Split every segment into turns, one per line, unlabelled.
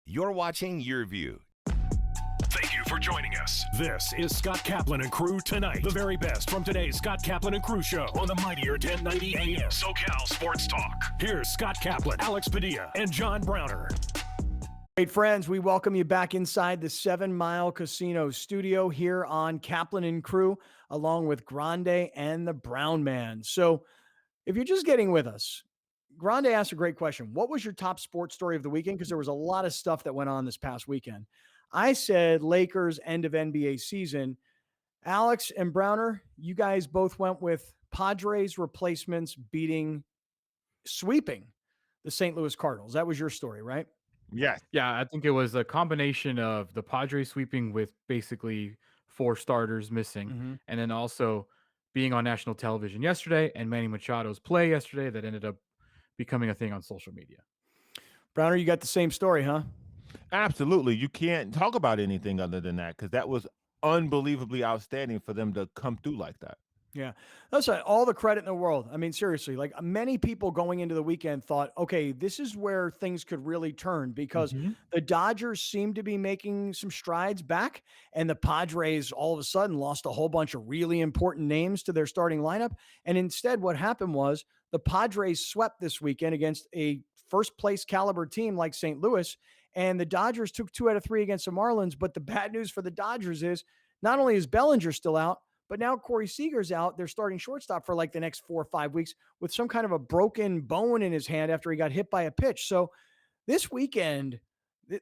You're watching Your View.
Thank you for joining us. This is Scott Kaplan and Crew Tonight. The very best from today's Scott Kaplan and Crew show on the mightier 1090 AM SoCal Sports Talk. Here's Scott Kaplan, Alex Padilla, and John Browner.
Great friends, we welcome you back inside the 7 Mile Casino studio here on Kaplan and Crew, along with Grande and the Brown Man. So if you're just getting with us, Grande asked a great question. What was your top sports story of the weekend? Because there was a lot of stuff that went on this past weekend. I said Lakers end of NBA season. Alex and Browner, you guys both went with Padres replacements sweeping the St. Louis Cardinals. That was your story, right?
Yeah, I think it was a combination of the Padres sweeping with basically 4 starters missing, and then also being on national television yesterday and Manny Machado's play yesterday that ended up becoming a thing on social media.
Browner, you got the same story, huh?
Absolutely. You can't talk about anything other than that because that was unbelievably outstanding for them to come through like that.
Yeah, that's right. All the credit in the world. I mean, seriously, like many people going into the weekend thought, okay, this is where things could really turn because the Dodgers seem to be making some strides back, and the Padres all of a sudden lost a whole bunch of really important names to their starting lineup. And instead, what happened was the Padres swept this weekend against a first place caliber team like St. Louis, and the Dodgers took 2 out of 3 against the Marlins. But the bad news for the Dodgers is not only is Bellinger still out, but now Corey Seager's out. They're starting shortstop for like the next 4 or 5 weeks with some kind of a broken bone in his hand after he got hit by a pitch. So this weekend,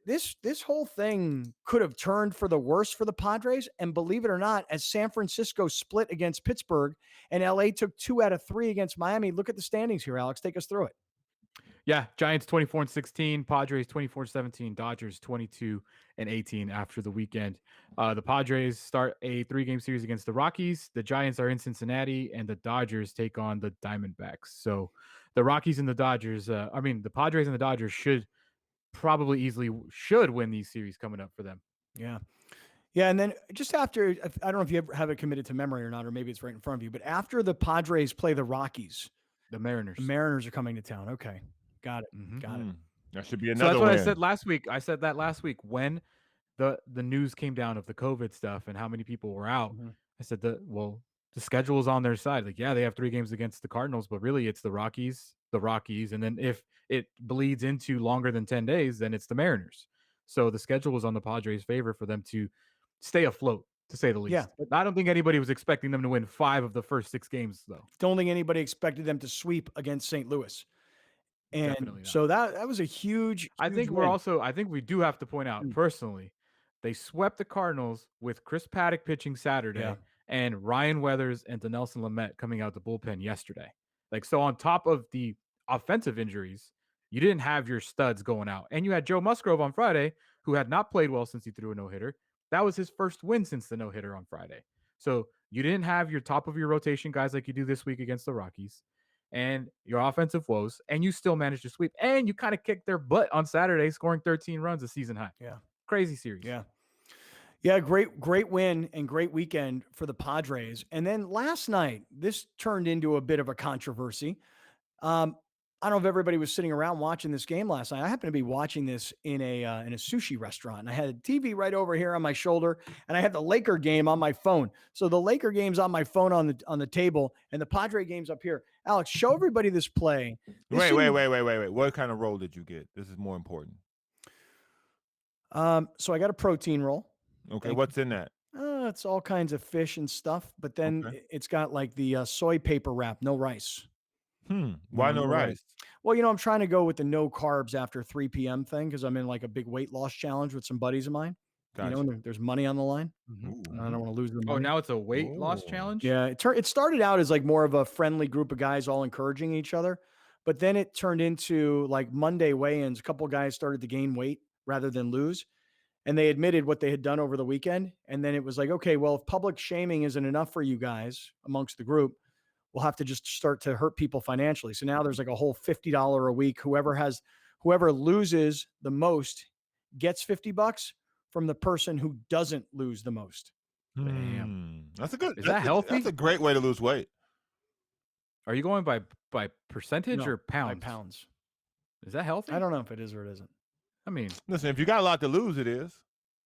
this whole thing could have turned for the worse for the Padres. And believe it or not, as San Francisco split against Pittsburgh and LA took 2 out of 3 against Miami, look at the standings here, Alex. Take us through it.
Yeah, Giants 24-16, Padres 24-17, Dodgers 22-18 after the weekend. The Padres start a 3-game series against the Rockies. The Giants are in Cincinnati, and the Dodgers take on the Diamondbacks. So the Rockies and the Dodgers, the Padres and the Dodgers should win these series coming up for them.
Yeah. Yeah, and then just after, I don't know if you ever have it committed to memory or not, or maybe it's right in front of you, but after the Padres play the Rockies,
the Mariners
are coming to town. Okay. Got it. Got it.
That should be another
So that's what
win.
I said last week. I said that last week when the news came down of the COVID stuff and how many people were out. I said the schedule is on their side. Like, yeah, they have 3 games against the Cardinals, but really it's the Rockies. And then if it bleeds into longer than 10 days, then it's the Mariners. So the schedule was on the Padres' favor for them to stay afloat, to say the least.
Yeah.
I don't think anybody was expecting them to win 5 of the first 6 games, though.
Don't think anybody expected them to sweep against St. Louis. And so that was a huge
I think we do have to point out personally, they swept the Cardinals with Chris Paddock pitching Saturday and Ryan Weathers and Dinelson Lamet coming out the bullpen yesterday. Like, so on top of the offensive injuries, you didn't have your studs going out. And you had Joe Musgrove on Friday, who had not played well since he threw a no-hitter. That was his first win since the no-hitter on Friday. So you didn't have your top of your rotation guys like you do this week against the Rockies and your offensive woes, and you still managed to sweep. And you kind of kicked their butt on Saturday, scoring 13 runs, a season high.
Yeah.
Crazy series.
Yeah, great win and great weekend for the Padres. And then last night, this turned into a bit of a controversy. I don't know if everybody was sitting around watching this game last night. I happened to be watching this in a sushi restaurant, and I had a TV right over here on my shoulder, and I had the Laker game on my phone. So the Laker game's on my phone on the table, and the Padre game's up here. Alex, show everybody this play.
Wait. What kind of roll did you get? This is more important.
So I got a protein roll.
Okay, what's in that?
It's all kinds of fish and stuff, but then it's got like the soy paper wrap, no rice.
Why no rice?
Well, I'm trying to go with the no carbs after 3 p.m. thing because I'm in like a big weight loss challenge with some buddies of mine.
Gotcha.
And there's money on the line. I don't want to lose the money.
Oh, now it's a weight loss challenge?
Yeah, it started out as like more of a friendly group of guys all encouraging each other, but then it turned into like Monday weigh-ins. A couple of guys started to gain weight rather than lose, and they admitted what they had done over the weekend. And then it was like, okay, well, if public shaming isn't enough for you guys amongst the group, we'll have to just start to hurt people financially. So now there's like a whole $50 a week. Whoever loses the most gets $50 from the person who doesn't lose the most.
Damn.
That's a good.
Is that healthy?
That's a great way to lose weight.
Are you going by percentage or pounds?
By pounds.
Is that healthy?
I don't know if it is or it isn't.
I mean,
listen, if you got a lot to lose, it is.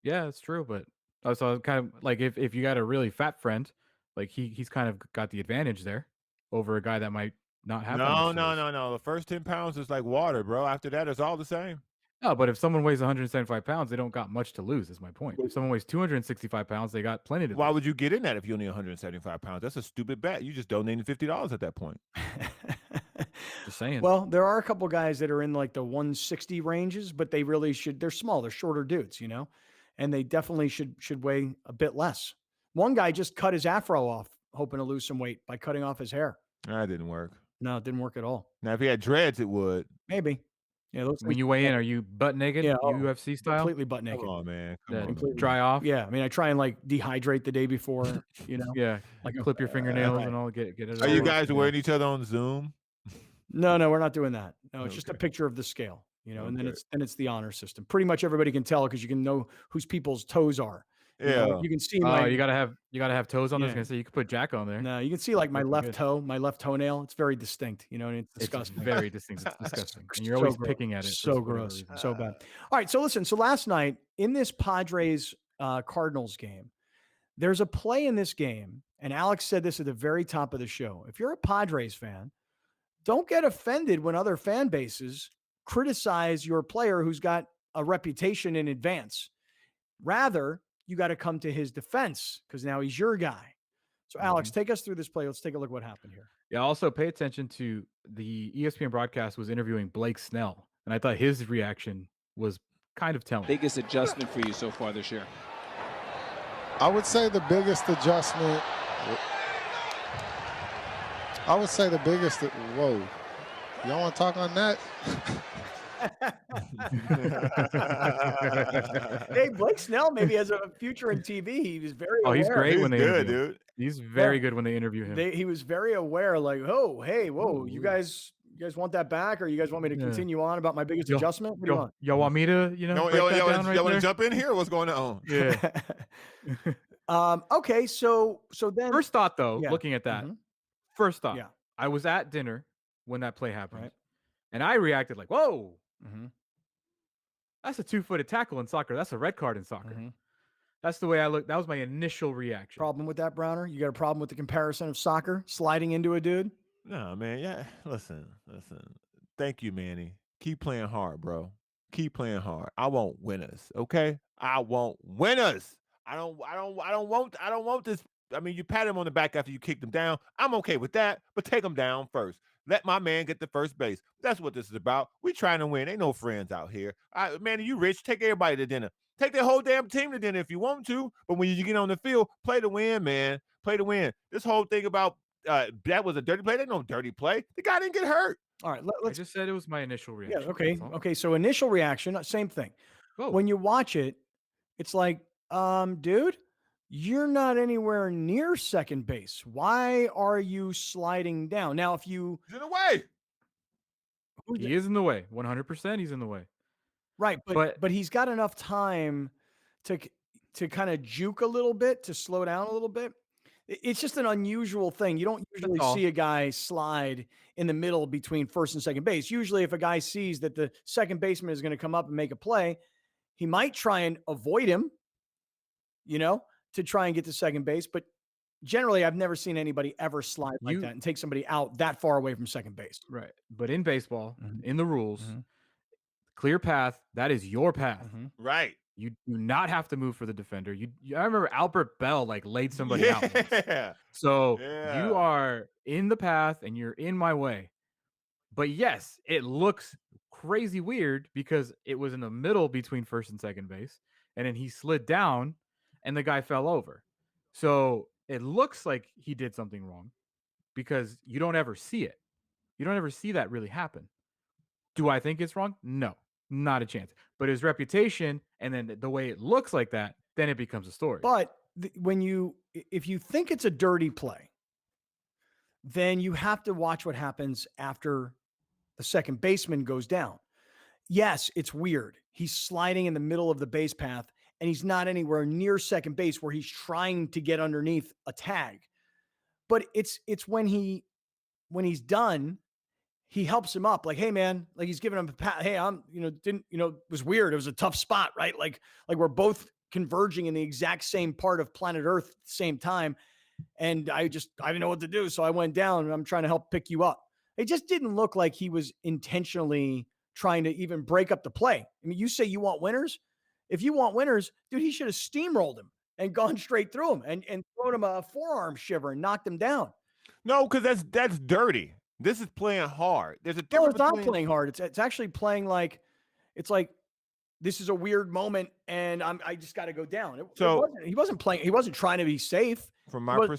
Yeah, it's true. But also, kind of like if you got a really fat friend, like he's kind of got the advantage there over a guy that might not have that much to lose.
No. The first 10 pounds is like water, bro. After that, it's all the same.
No, but if someone weighs 175 pounds, they don't got much to lose, is my point. If someone weighs 265 pounds, they got plenty to lose.
Why would you get in that if you're only 175 pounds? That's a stupid bet. You just donated $50 at that point.
Just saying.
Well, there are a couple guys that are in like the 160 ranges, but they really should. They're small. They're shorter dudes, and they definitely should weigh a bit less. One guy just cut his afro off, hoping to lose some weight by cutting off his hair.
That didn't work.
No, it didn't work at all.
Now, if he had dreads, it would.
Maybe. Yeah.
When you weigh in, are you butt naked?
Yeah,
UFC style?
Completely butt naked.
Come on, man.
Completely
dry off.
Yeah, I mean, I try and like dehydrate the day before.
Yeah, like clip your fingernails and all. Get it.
Are you guys wearing each other on Zoom?
No, we're not doing that. No, it's just a picture of the scale, and then it's the honor system. Pretty much everybody can tell because you can know whose people's toes are.
Yeah,
you can see.
You gotta have toes on.
Yeah.
I was gonna say you could put Jack on there.
No, you can see like my left toe, my left toenail. It's very distinct, and it's disgusting.
It's very distinct. It's disgusting, and you're always picking at it.
So gross, so bad. All right, so listen. So last night in this Padres Cardinals game, there's a play in this game, and Alex said this at the very top of the show. If you're a Padres fan, don't get offended when other fan bases criticize your player who's got a reputation in advance. Rather, you got to come to his defense because now he's your guy. So, Alex, take us through this play. Let's take a look at what happened here.
Yeah, also pay attention to the ESPN broadcast was interviewing Blake Snell, and I thought his reaction was kind of telling.
Biggest adjustment for you so far this year?
I would say the biggest adjustment. Whoa. Y'all want to talk on that?
Hey, Blake Snell maybe has a future in TV. He was very aware.
He's great when they interview him.
dude.
He's very good when they interview him.
He was very aware, like, oh, hey, whoa, you guys want that back, or you guys want me to continue on about my biggest adjustment? What do you want?
Y'all want me to,
want to jump in here? What's going on?
Yeah.
Okay, so then
First thought, though, looking at that, first thought,
Yeah.
I was at dinner when that play happened,
Right.
and I reacted like, whoa, that's a 2-footed tackle in soccer. That's a red card in soccer. That's the way I look. That was my initial reaction.
Problem with that, Browner? You got a problem with the comparison of soccer sliding into a dude?
No, man. Yeah. Listen. Thank you, Manny. Keep playing hard, bro. Keep playing hard. I want winners. Okay. I want winners. I don't want this. I mean, you pat him on the back after you kicked him down. I'm okay with that, but take him down first. Let my man get the first base. That's what this is about. We trying to win. Ain't no friends out here. Manny, you rich. Take everybody to dinner. Take the whole damn team to dinner if you want to. But when you get on the field, play to win, man. Play to win. This whole thing about that was a dirty play. There's no dirty play. The guy didn't get hurt.
All right,
I just said it was my initial reaction.
Yeah, okay. Okay, so initial reaction, same thing.
Whoa.
When you watch it, it's like, dude, you're not anywhere near second base. Why are you sliding down? Now, if you
He's in the way.
He is in the way. 100% he's in the way.
Right, but he's got enough time to kind of juke a little bit, to slow down a little bit. It's just an unusual thing. You don't usually see a guy slide in the middle between first and second base. Usually if a guy sees that the second baseman is going to come up and make a play, he might try and avoid him, to try and get to second base. But generally, I've never seen anybody ever slide like that and take somebody out that far away from second base.
Right. But in baseball, in the rules, clear path, that is your path.
Right.
You do not have to move for the defender. I remember Albert Bell laid somebody out once. So you are in the path and you're in my way. But yes, it looks crazy weird because it was in the middle between first and second base. And then he slid down and the guy fell over. So it looks like he did something wrong because you don't ever see it. You don't ever see that really happen. Do I think it's wrong? No, not a chance. But his reputation and then the way it looks like that, then it becomes a story.
But if you think it's a dirty play, then you have to watch what happens after the second baseman goes down. Yes, it's weird. He's sliding in the middle of the base path and he's not anywhere near second base where he's trying to get underneath a tag. But it's when he's done, he helps him up, like, hey man, like he's giving him a pat. Hey, it was weird. It was a tough spot, right? Like we're both converging in the exact same part of planet Earth at the same time. And I didn't know what to do. So I went down and I'm trying to help pick you up. It just didn't look like he was intentionally trying to even break up the play. I mean, you say you want winners. If you want winners, dude, he should have steamrolled him and gone straight through him and thrown him a forearm shiver and knocked him down.
No, because that's dirty. This is playing hard. There's a difference.
No, it's not playing hard. It's actually playing like it's like this is a weird moment and I just got to go down. He wasn't playing. He wasn't trying to be safe.
From my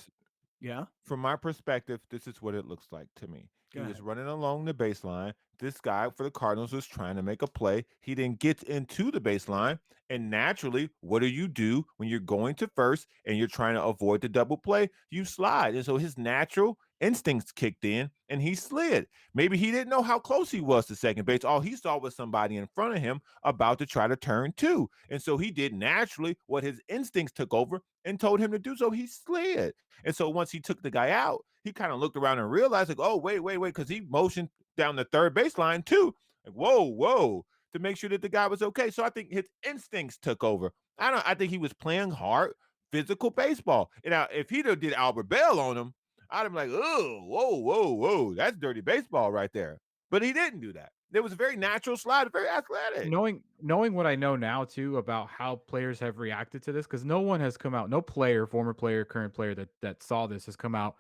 From
my perspective, this is what it looks like to me. He was running along the baseline. This guy for the Cardinals was trying to make a play. He then gets into the baseline. And naturally, what do when you're going to first and you're trying to avoid the double play? You slide. And so his natural instincts kicked in and he slid. Maybe he didn't know how close he was to second base. All he saw was somebody in front of him about to try to turn two. And so he did naturally what his instincts took over and told him to do. So he slid. And so once he took the guy out, he kind of looked around and realized, like, oh, wait, because he motioned down the third baseline too. Like, whoa, to make sure that the guy was okay. So I think his instincts took over. I think he was playing hard, physical baseball. And now, if he'd have did Albert Bell on him, I'd have been like, oh, whoa, that's dirty baseball right there. But he didn't do that. It was a very natural slide, very athletic.
Knowing what I know now too about how players have reacted to this, because no one has come out, no player, former player, current player that saw this has come out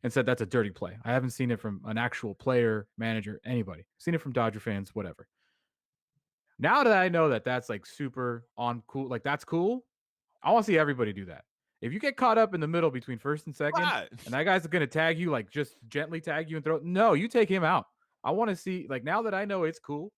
and said that's a dirty play. I haven't seen it from an actual player, manager, anybody. I've seen it from Dodger fans, whatever. Now that I know that that's like super on cool, like that's cool, I want to see everybody do that. If you get caught up in the middle between first and second, and that guy's going to tag you, like just gently tag you and throw, no, you take him out. I want to see, like, now that I know it's cool,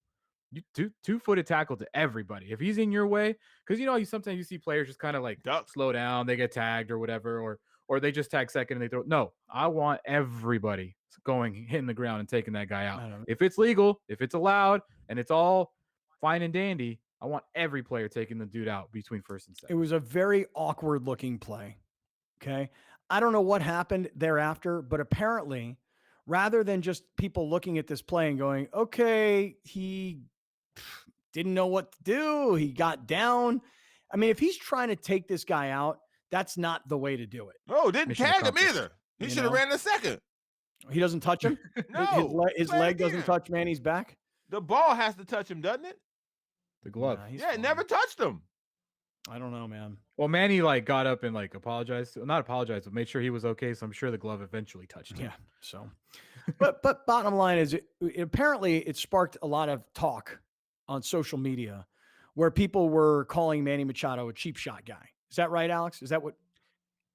you two-footed tackle to everybody. If he's in your way, because sometimes you see players just kind of like slow down, they get tagged or whatever, or they just tag second and they throw. No, I want everybody hitting the ground and taking that guy out. If it's legal, if it's allowed, and it's all fine and dandy, I want every player taking the dude out between first and second.
It was a very awkward looking play. Okay. I don't know what happened thereafter, but apparently, rather than just people looking at this play and going, okay, he didn't know what to do, he got down. I mean, if he's trying to take this guy out, that's not the way to do it.
Oh, didn't tag him either. He should have ran the second.
He doesn't touch him?
No.
His leg doesn't touch Manny's back?
The ball has to touch him, doesn't it?
The glove.
It never touched him.
I don't know, man.
Well, Manny got up and apologized. Not apologized, but made sure he was okay. So I'm sure the glove eventually touched him.
Yeah. So, but bottom line is, apparently it sparked a lot of talk on social media, where people were calling Manny Machado a cheap shot guy. Is that right, Alex? Is that what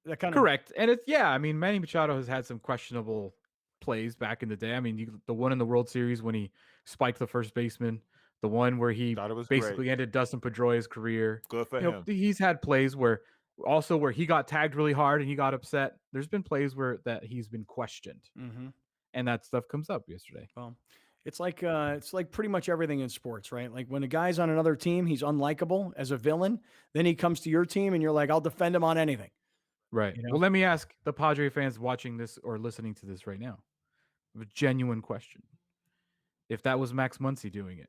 that kind of
correct? And it's I mean, Manny Machado has had some questionable plays back in the day. I mean, the one in the World Series when he spiked the first baseman. The one where he basically ended Dustin Pedroia's career.
Good for him.
He's had plays where he got tagged really hard and he got upset. There's been plays where that he's been questioned, and that stuff comes up yesterday.
Well, it's like pretty much everything in sports, right? Like when a guy's on another team, he's unlikable as a villain. Then he comes to your team, and you're like, I'll defend him on anything.
Right. Well, let me ask the Padre fans watching this or listening to this right now a genuine question: if that was Max Muncy doing it,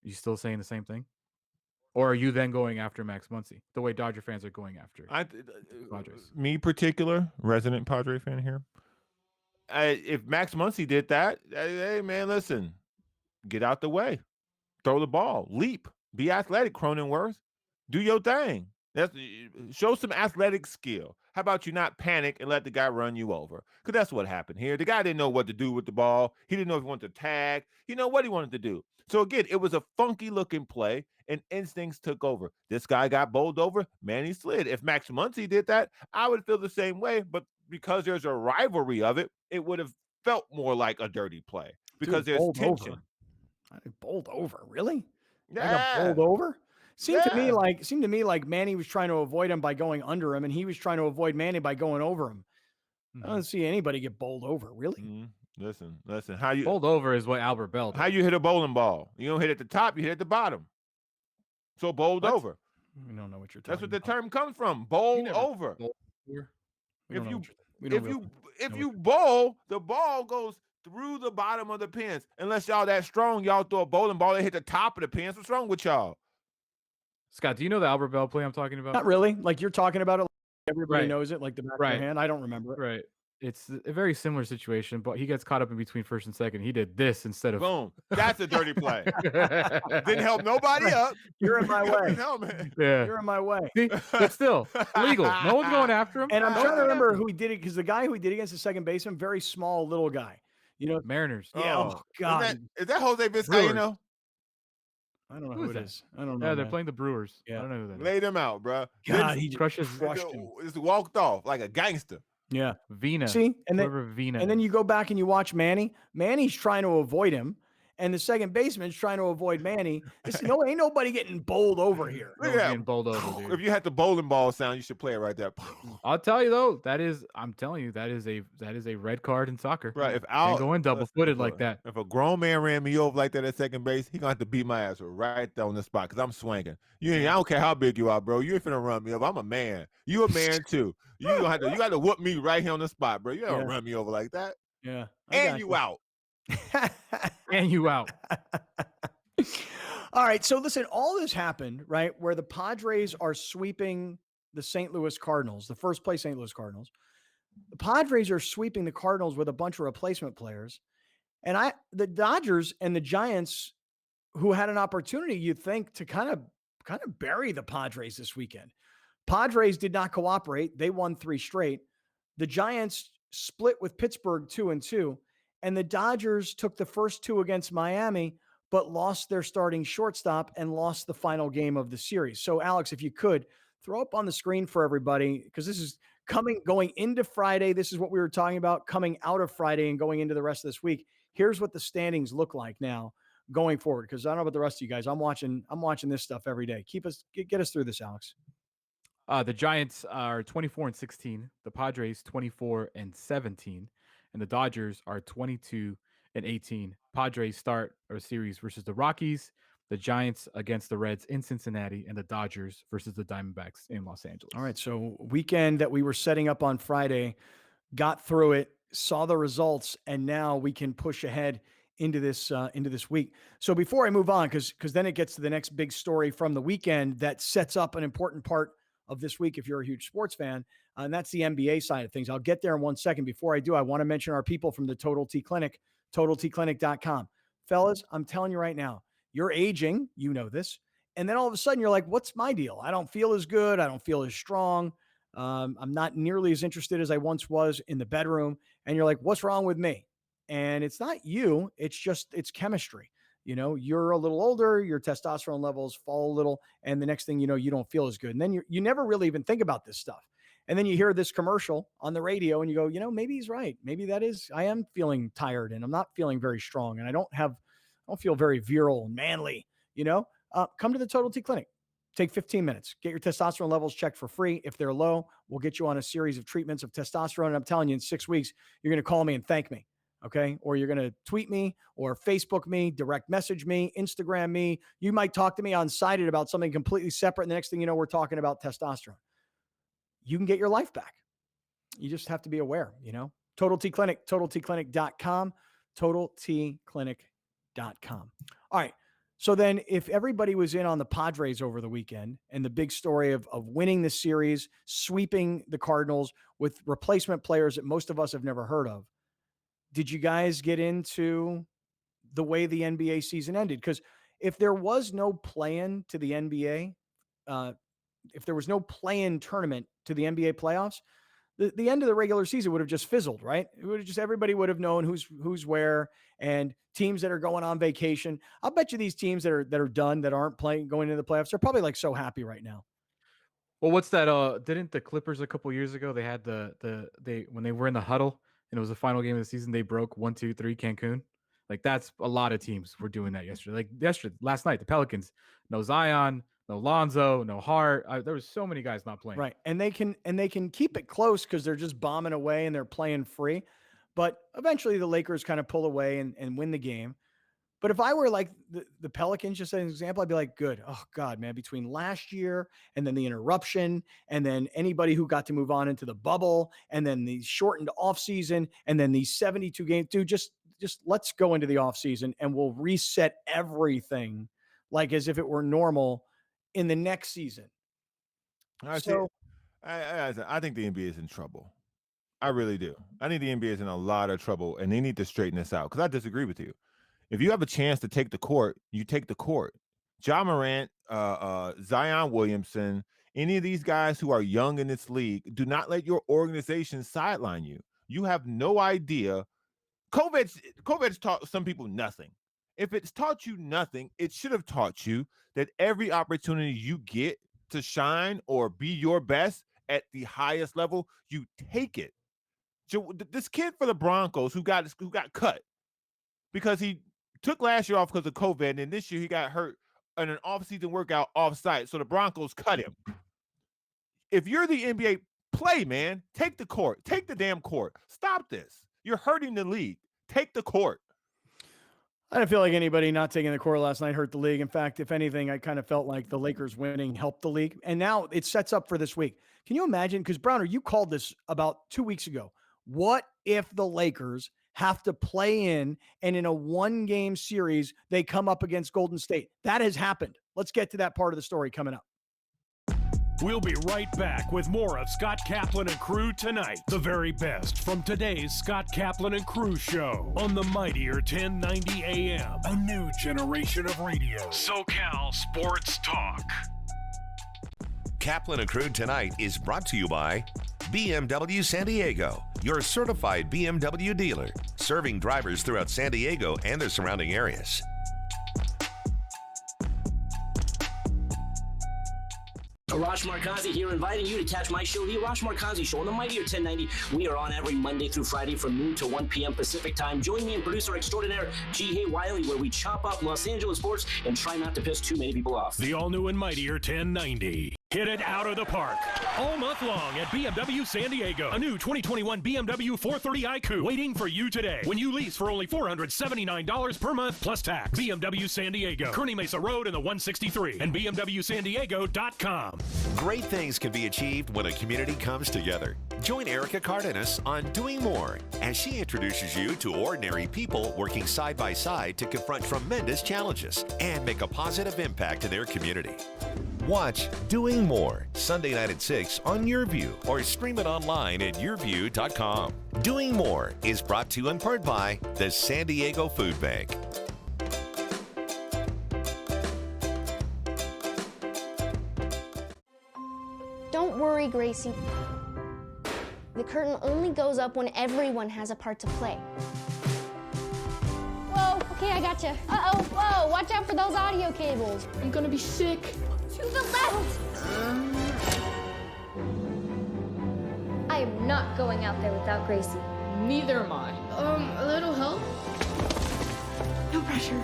you still saying the same thing? Or are you then going after Max Muncy the way Dodger fans are going after Padres?
Me particular, resident Padre fan here. If Max Muncy did that, hey, man, listen, get out the way. Throw the ball. Leap. Be athletic, Cronenworth. Do your thing. Show some athletic skill. How about you not panic and let the guy run you over? Because that's what happened here. The guy didn't know what to do with the ball. He didn't know if he wanted to tag. He didn't know what he wanted to do. So, again, it was a funky-looking play, and instincts took over. This guy got bowled over. Manny slid. If Max Muncy did that, I would feel the same way. But because there's a rivalry of it, it would have felt more like a dirty play because there's tension.
Bowled over, really?
Yeah.
I got bowled over? Seemed to me like Manny was trying to avoid him by going under him, and he was trying to avoid Manny by going over him. I don't see anybody get bowled over, really.
Listen. How you
bowled over is what Albert Bell did.
How you hit a bowling ball? You don't hit at the top, you hit at the bottom. So bowled over.
We don't know what you're talking about.
That's what the term comes from. Bowl over. If you bowl, the ball goes through the bottom of the pins. Unless y'all that strong, y'all throw a bowling ball and hit the top of the pins. What's wrong with y'all?
Scott, do you know the Albert Bell play I'm talking about?
Not really. Like you're talking about it. Like everybody
Right.
knows it like the back of
Right.
their hand. I don't remember it.
Right. It's a very similar situation, but he gets caught up in between first and second. He did this instead of
Boom. That's a dirty play. Didn't help nobody up.
You're in my way.
Yeah.
You're in my way.
See? But still, illegal. No one's going after him.
And I'm trying to remember who he did it because the guy who he did against the second baseman, very small little guy. You know,
Mariners.
Yeah. Oh God.
Is that Jose Vizcaino?
I don't know who it is. I don't know.
Yeah, they're playing the Brewers.
Yeah.
I don't know who that is.
Laid him out, bro.
God, he
crushes.
crushed him.
Just walked off like a gangster.
Yeah.
Vina.
See, and
Vina.
then you go back and you watch Manny. Manny's trying to avoid him, and the second baseman's trying to avoid Manny. Ain't nobody getting bowled over here.
Look at that.
Getting bowled over, dude.
If you had the bowling ball sound, you should play it right there.
I'll tell you though, I'm telling you, that is a red card in soccer.
Right. If
I'll go in double footed like that.
If a grown man ran me over like that at second base, he gonna have to beat my ass right there on the spot because I'm swinging. I don't care how big you are, bro. You ain't finna run me over. I'm a man. You a man too. You got to whoop me right here on the spot, bro. You don't run me over like that.
Yeah.
And you out.
And you out.
All right. So listen, all this happened, right, where the Padres are sweeping the St. Louis Cardinals, the first place St. Louis Cardinals. The Padres are sweeping the Cardinals with a bunch of replacement players. And the Dodgers and the Giants, who had an opportunity, you'd think, to kind of bury the Padres this weekend. Padres did not cooperate. They won 3 straight. The Giants split with Pittsburgh 2-2, and the Dodgers took the first 2 against Miami, but lost their starting shortstop and lost the final game of the series. So, Alex, if you could throw up on the screen for everybody, because this is going into Friday. This is what we were talking about coming out of Friday and going into the rest of this week. Here's what the standings look like now going forward. Because I don't know about the rest of you guys. I'm watching this stuff every day. Get us through this, Alex.
The Giants are 24-16. The Padres 24-17, and the Dodgers are 22-18. Padres start a series versus the Rockies, the Giants against the Reds in Cincinnati, and the Dodgers versus the Diamondbacks in Los Angeles.
All right, so weekend that we were setting up on Friday, got through it, saw the results, and now we can push ahead into this week. So before I move on, because then it gets to the next big story from the weekend that sets up an important part of this week if you're a huge sports fan, and that's the NBA side of things. I'll get there in 1 second. Before I do, I want to mention our people from the Total T Clinic, TotalTClinic.com. Fellas, I'm telling you right now, you're aging, you know this, and then all of a sudden you're like, what's my deal? I don't feel as good. I don't feel as strong. I'm not nearly as interested as I once was in the bedroom. And you're like, what's wrong with me? And it's not you. It's chemistry. You know, you're a little older, your testosterone levels fall a little, and the next thing you know, you don't feel as good. And then you never really even think about this stuff. And then you hear this commercial on the radio and you go, maybe he's right. Maybe I am feeling tired and I'm not feeling very strong and I don't feel very virile and manly, come to the Total T Clinic. Take 15 minutes, get your testosterone levels checked for free. If they're low, we'll get you on a series of treatments of testosterone. And I'm telling you, in 6 weeks, you're going to call me and thank me. Okay. Or you're going to tweet me or Facebook me, direct message me, Instagram me. You might talk to me on Sided about something completely separate. And the next thing you know, we're talking about testosterone. You can get your life back. You just have to be aware, Total T Clinic, TotalTClinic.com, TotalTClinic.com. All right. So then if everybody was in on the Padres over the weekend and the big story of winning the series, sweeping the Cardinals with replacement players that most of us have never heard of, did you guys get into the way the NBA season ended? Because if there was no play-in to the NBA, if there was no play-in tournament to the NBA playoffs, the end of the regular season would have just fizzled, right? It would have everybody would have known who's where, and teams that are going on vacation. I'll bet you these teams that are done, that aren't going into the playoffs, they're probably like so happy right now.
Well, what's that? Didn't the Clippers a couple years ago, they had when they were in the huddle and it was the final game of the season, they broke 1-2-3 Cancun. Like that's a lot of teams were doing that yesterday. Last night, the Pelicans, no Zion, no Lonzo, no Hart. There was so many guys not playing.
Right. And they can keep it close because they're just bombing away and they're playing free. But eventually the Lakers kind of pull away and win the game. But if I were like the Pelicans, just as an example, I'd be like, good. Oh, God, man, between last year and then the interruption and then anybody who got to move on into the bubble and then the shortened offseason and then these 72 games, dude, just just let's go into the offseason and we'll reset everything like as if it were normal in the next season.
I think the NBA is in trouble. I really do. I think the NBA is in a lot of trouble, and they need to straighten this out because I disagree with you. If you have a chance to take the court, you take the court. Ja Morant, Zion Williamson, any of these guys who are young in this league, do not let your organization sideline you. You have no idea. COVID's taught some people nothing. If it's taught you nothing, it should have taught you that every opportunity you get to shine or be your best at the highest level, you take it. This kid for the Broncos who got cut because he took last year off because of COVID, and this year he got hurt in an off-season workout off-site, so the Broncos cut him. If you're the NBA, play, man. Take the court. Take the damn court. Stop this. You're hurting the league. Take the court.
I didn't feel like anybody not taking the court last night hurt the league. In fact, if anything, I kind of felt like the Lakers winning helped the league. And now it sets up for this week. Can you imagine? Because, Browner, you called this about 2 weeks ago. What if the Lakers have to play in and in a one-game series, they come up against Golden State? That has happened. Let's get to that part of the story coming up.
We'll be right back with more of Scott Kaplan and Crew Tonight. The very best from today's Scott Kaplan and Crew show on the mightier 1090 AM. A new generation of radio. SoCal Sports Talk.
Kaplan and Crew Tonight is brought to you by BMW San Diego, your certified BMW dealer, serving drivers throughout San Diego and the surrounding areas.
Arash Markazi here, inviting you to catch my show, The Arash Markazi Show, on the mightier 1090. We are on every Monday through Friday from noon to 1 p.m. Pacific time. Join me and producer extraordinaire G. Wiley, where we chop up Los Angeles sports and try not to piss too many people off.
The all-new and mightier 1090. Hit it out of the park all month long at BMW San Diego. A new 2021 BMW 430 iQOO waiting for you today when you lease for only $479 per month plus tax. BMW San Diego, Kearny Mesa Road in the 163 and BMWSanDiego.com.
Great things can be achieved when a community comes together. Join Erica Cardenas on Doing More as she introduces you to ordinary people working side by side to confront tremendous challenges and make a positive impact in their community. Watch Doing More Sunday night at 6 on YourView or stream it online at yourview.com. Doing More is brought to you in part by the San Diego Food Bank.
Don't worry, Gracie. The curtain only goes up when everyone has a part to play. Whoa, okay, I gotcha. Uh-oh, whoa, watch out for those audio cables. I'm gonna be sick. To the left! I am not going out there without Gracie.
Neither am I. A little help?
No pressure.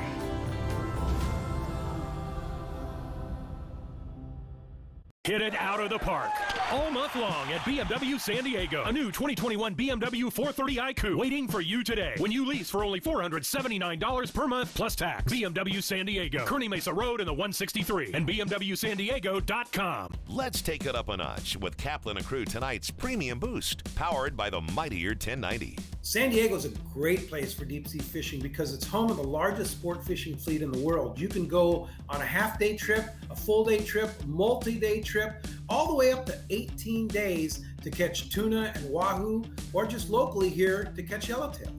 Hit it out of the park all month long at BMW San Diego. A new 2021 BMW 430 iQOO waiting for you today when you lease for only $479 per month plus tax. BMW San Diego, Kearny Mesa Road in the 163 and BMWSanDiego.com.
Let's take it up a notch with Kaplan and Crew Tonight's Premium Boost, powered by the mightier 1090.
San Diego is a great place for deep sea fishing because it's home of the largest sport fishing fleet in the world. You can go on a half-day trip, a full-day trip, multi-day trip, all the way up to 18 days to catch tuna and wahoo, or just locally here to catch yellowtail.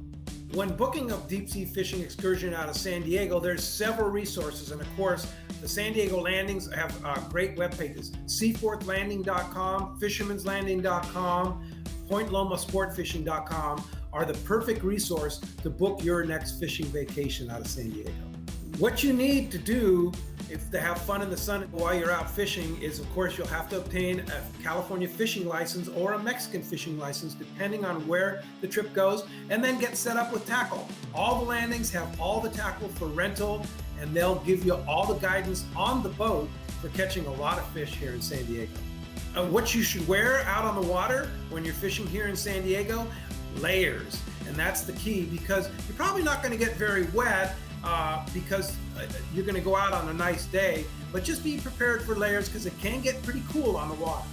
When booking a deep sea fishing excursion out of San Diego, there's several resources, and of course, the San Diego landings have great web pages. Seaforthlanding.com, fishermanslanding.com, PointLomaSportFishing.com are the perfect resource to book your next fishing vacation out of San Diego. What you need to do if to have fun in the sun while you're out fishing is, of course, you'll have to obtain a California fishing license or a Mexican fishing license, depending on where the trip goes, and then get set up with tackle. All the landings have all the tackle for rental, and they'll give you all the guidance on the boat for catching a lot of fish here in San Diego. What you should wear out on the water when you're fishing here in San Diego? Layers. And that's the key, because you're probably not going to get very wet because you're going to go out on a nice day, but just be prepared for layers because it can get pretty cool on the water.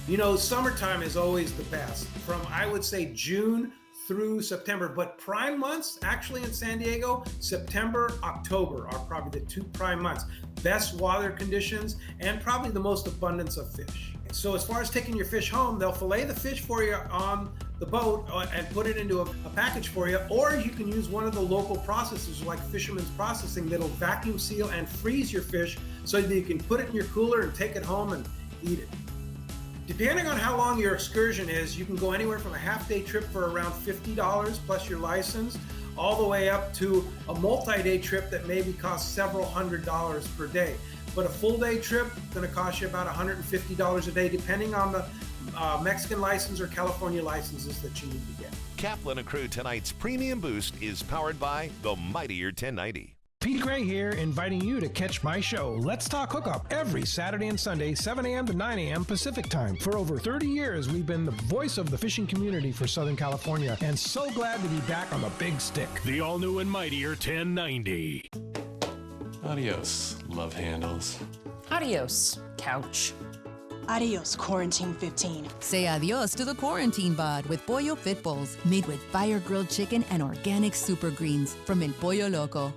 You know, summertime is always the best. From, I would say, June through September. But prime months, actually in San Diego, September, October are probably the 2 prime months. Best water conditions and probably the most abundance of fish. So as far as taking your fish home, they'll fillet the fish for you on the boat and put it into a package for you, or you can use one of the local processors like Fisherman's Processing that'll vacuum seal and freeze your fish so that you can put it in your cooler and take it home and eat it. Depending on how long your excursion is, you can go anywhere from a half-day trip for around $50 plus your license, all the way up to a multi-day trip that maybe costs several $100s per day. But a full-day trip is going to cost you about $150 a day, depending on the Mexican license or California licenses that you need to get.
Kaplan and Crew Tonight's Premium Boost is powered by the Mightier 1090.
Pete Gray here, inviting you to catch my show, Let's Talk Hookup, every Saturday and Sunday, 7 a.m. to 9 a.m. Pacific Time. For over 30 years, we've been the voice of the fishing community for Southern California, and so glad to be back on the big stick.
The all-new and mightier 1090.
Adios, love handles.
Adios, couch.
Adios, Quarantine 15.
Say adios to the quarantine bod with Pollo Fit Bowls, made with fire-grilled chicken and organic super greens from El Pollo Loco.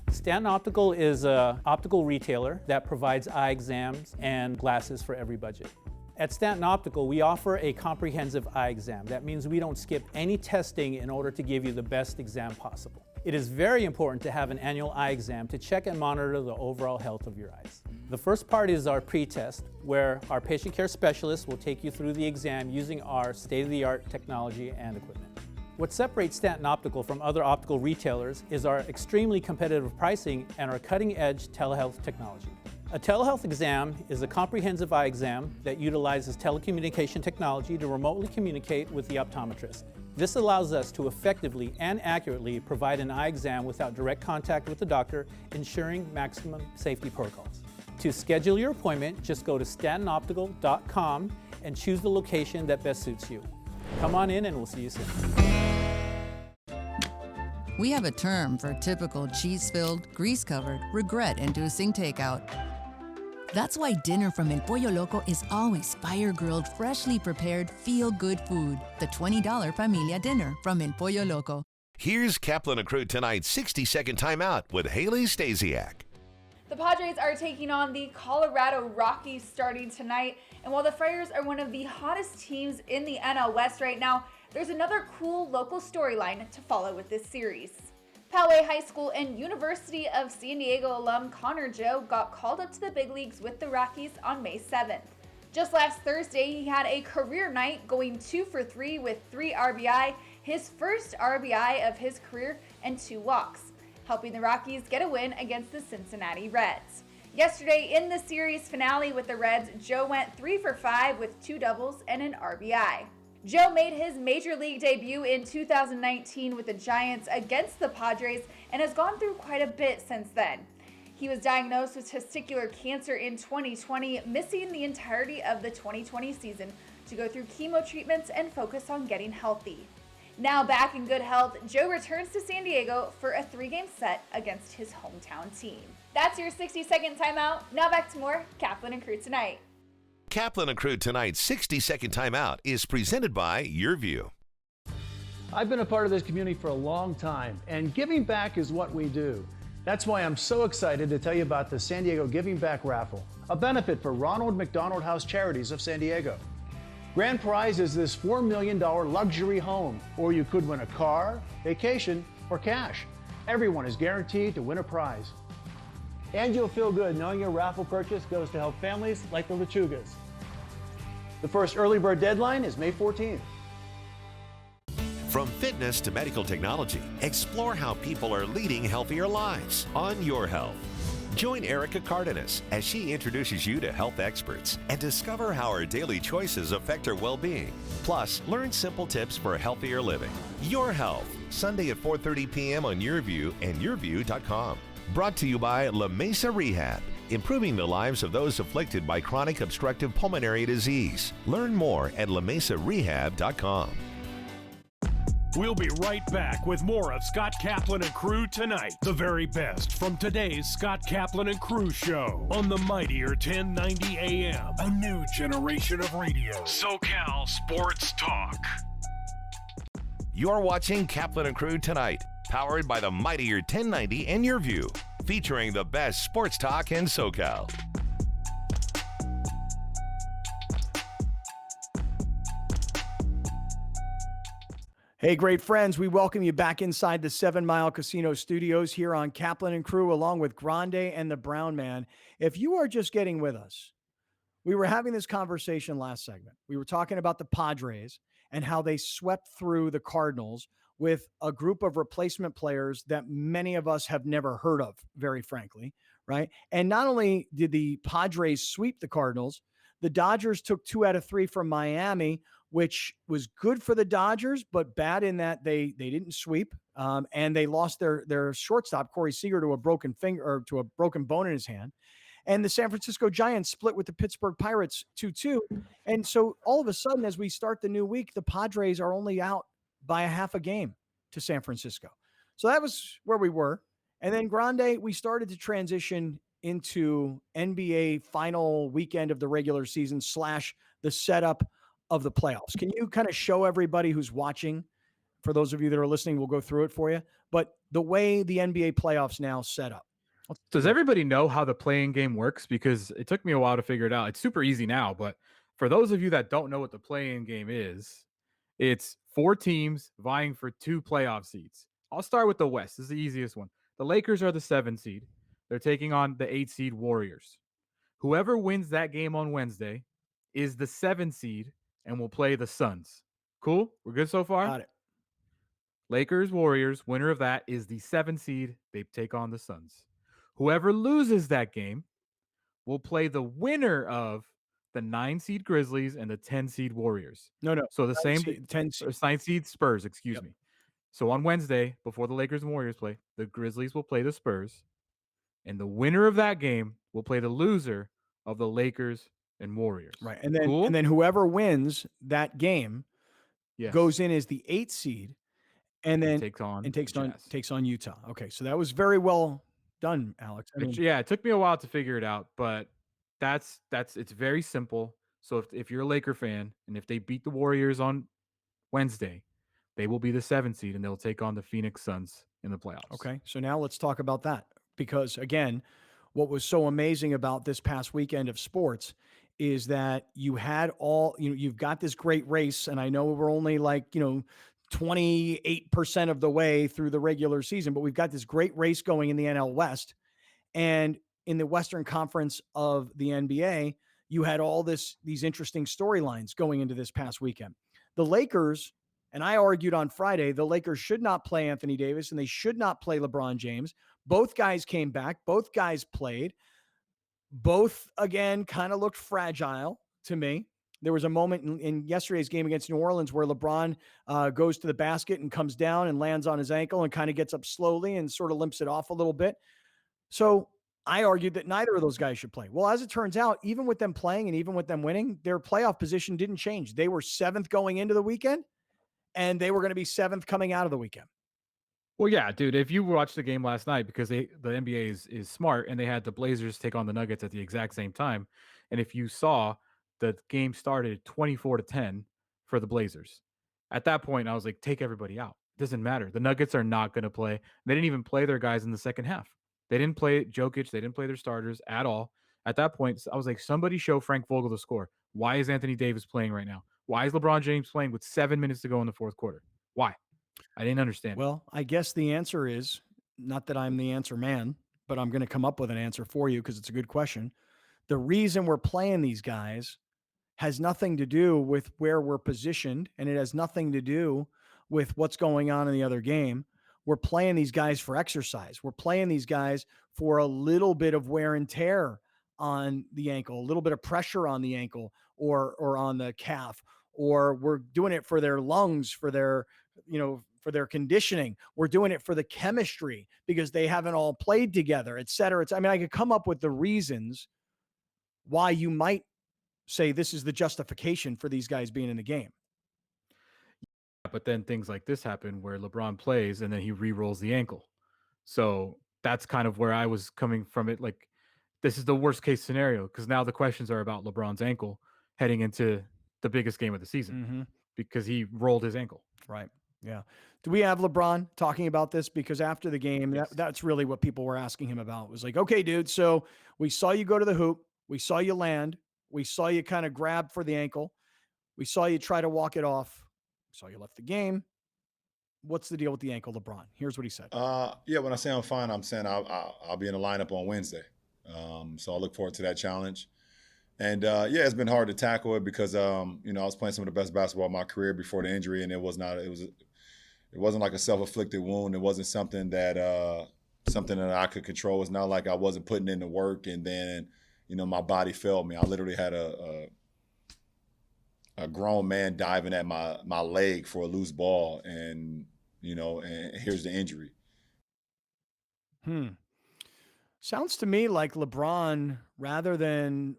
Stanton Optical is an optical retailer that provides eye exams and glasses for every budget. At Stanton Optical, we offer a comprehensive eye exam. That means we don't skip any testing in order to give you the best exam possible. It is very important to have an annual eye exam to check and monitor the overall health of your eyes. The first part is our pre-test, where our patient care specialist will take you through the exam using our state-of-the-art technology and equipment. What separates Stanton Optical from other optical retailers is our extremely competitive pricing and our cutting-edge telehealth technology. A telehealth exam is a comprehensive eye exam that utilizes telecommunication technology to remotely communicate with the optometrist. This allows us to effectively and accurately provide an eye exam without direct contact with the doctor, ensuring maximum safety protocols. To schedule your appointment, just go to stantonoptical.com and choose the location that best suits you. Come on in and we'll see you soon.
We have a term for typical cheese-filled, grease-covered, regret-inducing takeout. That's why dinner from El Pollo Loco is always fire-grilled, freshly prepared, feel-good food. The $20 Familia Dinner from El Pollo Loco.
Here's Kaplan and Crew Tonight's 60-second timeout with Haley Stasiak.
The Padres are taking on the Colorado Rockies starting tonight. And while the Friars are one of the hottest teams in the NL West right now, there's another cool local storyline to follow with this series. Poway High School and University of San Diego alum Connor Joe got called up to the big leagues with the Rockies on May 7th. Just last Thursday, he had a career night going 2 for 3 with 3 RBI, his first RBI of his career, and 2 walks, helping the Rockies get a win against the Cincinnati Reds. Yesterday in the series finale with the Reds, Joe went 3 for 5 with 2 doubles and an RBI. Joe made his major league debut in 2019 with the Giants against the Padres and has gone through quite a bit since then. He was diagnosed with testicular cancer in 2020, missing the entirety of the 2020 season to go through chemo treatments and focus on getting healthy. Now back in good health, Joe returns to San Diego for a 3-game set against his hometown team. That's your 60-second timeout. Now back to more Kaplan and Crew Tonight.
Kaplan and Crew Tonight's 60-second timeout is presented by YourView.
I've been a part of this community for a long time, and giving back is what we do. That's why I'm so excited to tell you about the San Diego Giving Back Raffle, a benefit for Ronald McDonald House Charities of San Diego. Grand prize is this $4 million luxury home, or you could win a car, vacation, or cash. Everyone is guaranteed to win a prize. And you'll feel good knowing your raffle purchase goes to help families like the Lechugas. The first early bird deadline is May 14th.
From fitness to medical technology, explore how people are leading healthier lives on Your Health. Join Erica Cardenas as she introduces you to health experts and discover how our daily choices affect our well-being. Plus, learn simple tips for healthier living. Your Health, Sunday at 4:30 p.m. on YourView and YourView.com. Brought to you by La Mesa Rehab, improving the lives of those afflicted by chronic obstructive pulmonary disease. Learn more at LaMesaRehab.com.
We'll be right back with more of Scott Kaplan and Crew Tonight. The very best from today's Scott Kaplan and Crew show on the mightier 1090 AM. A new generation of radio. SoCal Sports Talk.
You're watching Kaplan and Crew Tonight, powered by the mightier 1090 and Your View, featuring the best sports talk in SoCal.
Hey, great friends, we welcome you back inside the 7 Mile Casino Studios here on Kaplan and Crew, along with Grande and the Brown Man. If you are just getting with us, we were having this conversation last segment. We were talking about the Padres and how they swept through the Cardinals with a group of replacement players that many of us have never heard of, very frankly, right? And not only did the Padres sweep the Cardinals, the Dodgers took 2 out of 3 from Miami, which was good for the Dodgers, but bad in that they didn't sweep, and they lost their shortstop, Corey Seager, to a broken finger or to a broken bone in his hand. And the San Francisco Giants split with the Pittsburgh Pirates 2-2. And so all of a sudden, as we start the new week, the Padres are only out by a half a game to San Francisco. So that was where we were. And then Grande, we started to transition into NBA final weekend of the regular season / the setup of the playoffs. Can you kind of show everybody who's watching, for those of you that are listening, we'll go through it for you, but the way the NBA playoffs now set up?
Does everybody know how the playing game works? Because it took me a while to figure it out. It's super easy now, but for those of you that don't know what the playing game is, it's 4 teams vying for 2 playoff seeds. I'll start with the West. This is the easiest one. The Lakers are the 7 seed. They're taking on the 8 seed Warriors. Whoever wins that game on Wednesday is the 7 seed and will play the Suns. Cool? We're good so far?
Got it.
Lakers, Warriors, winner of that is the 7 seed. They take on the Suns. Whoever loses that game will play the winner of the 9 seed Grizzlies and the 10 seed Warriors.
No.
So the same
10 seed.
9 seed Spurs, excuse me. So on Wednesday, before the Lakers and Warriors play, the Grizzlies will play the Spurs, and the winner of that game will play the loser of the Lakers and Warriors.
Right. And then
cool?
and then whoever wins that game goes in as the 8th seed and then
takes
on Utah. Okay. So that was very well done, Alex. I mean,
it took me a while to figure it out, but it's very simple. So if you're a Laker fan and if they beat the Warriors on Wednesday, they will be the 7th seed and they'll take on the Phoenix Suns in the playoffs.
Okay. So now let's talk about that, because again, what was so amazing about this past weekend of sports is that you had you've got this great race, and I know we're only 28% of the way through the regular season, but we've got this great race going in the NL West. And in the Western Conference of the NBA, you had all these interesting storylines going into this past weekend. The Lakers, and I argued on Friday, the Lakers should not play Anthony Davis and they should not play LeBron James. Both guys came back. Both guys played. Both, again, kind of looked fragile to me. There was a moment in yesterday's game against New Orleans where LeBron goes to the basket and comes down and lands on his ankle and kind of gets up slowly and sort of limps it off a little bit. So I argued that neither of those guys should play. Well, as it turns out, even with them playing and even with them winning, their playoff position didn't change. They were 7th going into the weekend, and they were going to be 7th coming out of the weekend.
Well, yeah, dude, if you watched the game last night, because the NBA is smart, and they had the Blazers take on the Nuggets at the exact same time. And if you saw, the game started 24-10 for the Blazers. At that point, I was like, take everybody out. It doesn't matter. The Nuggets are not going to play. They didn't even play their guys in the second half. They didn't play Jokic. They didn't play their starters at all. At that point, I was like, somebody show Frank Vogel the score. Why is Anthony Davis playing right now? Why is LeBron James playing with 7 minutes to go in the fourth quarter? Why? I didn't understand.
Well, I guess the answer is, not that I'm the answer man, but I'm going to come up with an answer for you because it's a good question. The reason we're playing these guys has nothing to do with where we're positioned, and it has nothing to do with what's going on in the other game. We're playing these guys for exercise. We're playing these guys for a little bit of wear and tear on the ankle, a little bit of pressure on the ankle or on the calf, or we're doing it for their lungs, for their, for their conditioning. We're doing it for the chemistry because they haven't all played together, et cetera. I could come up with the reasons why you might say this is the justification for these guys being in the game.
but then things like this happen where LeBron plays and then he re-rolls the ankle. So that's kind of where I was coming from it. Like, this is the worst case scenario because now the questions are about LeBron's ankle heading into the biggest game of the season because he rolled his ankle.
Right. Yeah. Do we have LeBron talking about this? Because after the game, that's really what people were asking him about. It was like, okay, dude, so we saw you go to the hoop. We saw you land. We saw you kind of grab for the ankle. We saw you try to walk it off. We saw you left the game. What's the deal with the ankle, LeBron? Here's what he said.
Yeah, when I say I'm fine, I'm saying I'll be in the lineup on Wednesday. So I look forward to that challenge. And yeah, it's been hard to tackle it because I was playing some of the best basketball of my career before the injury, and it wasn't like a self-inflicted wound. It wasn't something that I could control. It's not like I wasn't putting in the work and then my body failed me. I literally had a grown man diving at my leg for a loose ball, and here's the injury.
Sounds to me like LeBron, rather than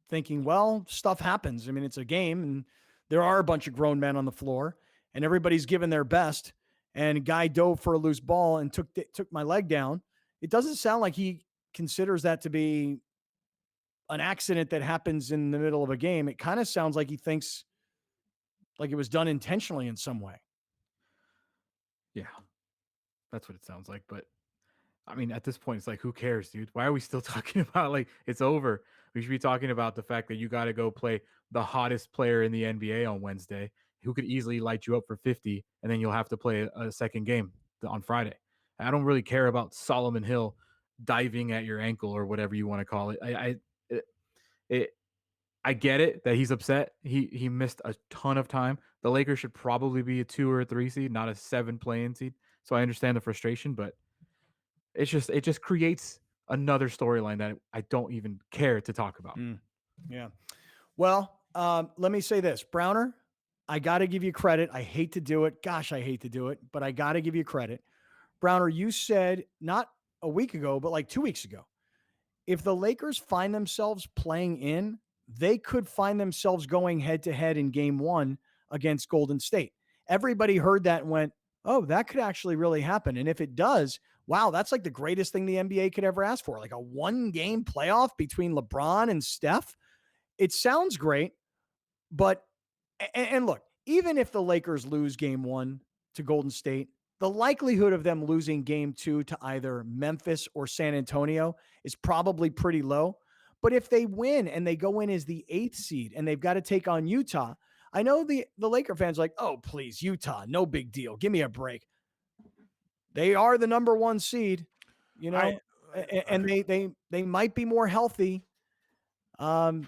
thinking, well, stuff happens. I mean, it's a game and there are a bunch of grown men on the floor and everybody's given their best, and a guy dove for a loose ball and took my leg down. It doesn't sound like he considers that to be an accident that happens in the middle of a game. It kind of sounds like he thinks like it was done intentionally in some way.
Yeah, that's what it sounds like. But I mean, at this point, it's like, who cares, dude? Why are we still talking about like it's over? We should be talking about the fact that you got to go play the hottest player in the NBA on Wednesday, who could easily light you up for 50, and then you'll have to play a second game on Friday. I don't really care about Solomon Hill diving at your ankle or whatever you want to call it. I get it that he's upset. He missed a ton of time. The Lakers should probably be a 2 or a 3 seed, not a 7 play-in seed. So I understand the frustration, but it just creates another storyline that I don't even care to talk about.
Yeah. Well, let me say this, Browner, I got to give you credit. I hate to do it. Gosh, I hate to do it, but I got to give you credit. Browner, you said not a week ago, but like 2 weeks ago, if the Lakers find themselves playing in, they could find themselves going head to head in game 1 against Golden State. Everybody heard that and went, oh, that could actually really happen. And if it does, wow, that's like the greatest thing the NBA could ever ask for. Like a 1-game playoff between LeBron and Steph. It sounds great, but, and look, even if the Lakers lose game 1 to Golden State, the likelihood of them losing game 2 to either Memphis or San Antonio is probably pretty low. But if they win and they go in as the 8th seed and they've got to take on Utah, I know the Laker fans are like, oh, please, Utah, no big deal. Give me a break. They are the number 1 seed, and they might be more healthy. The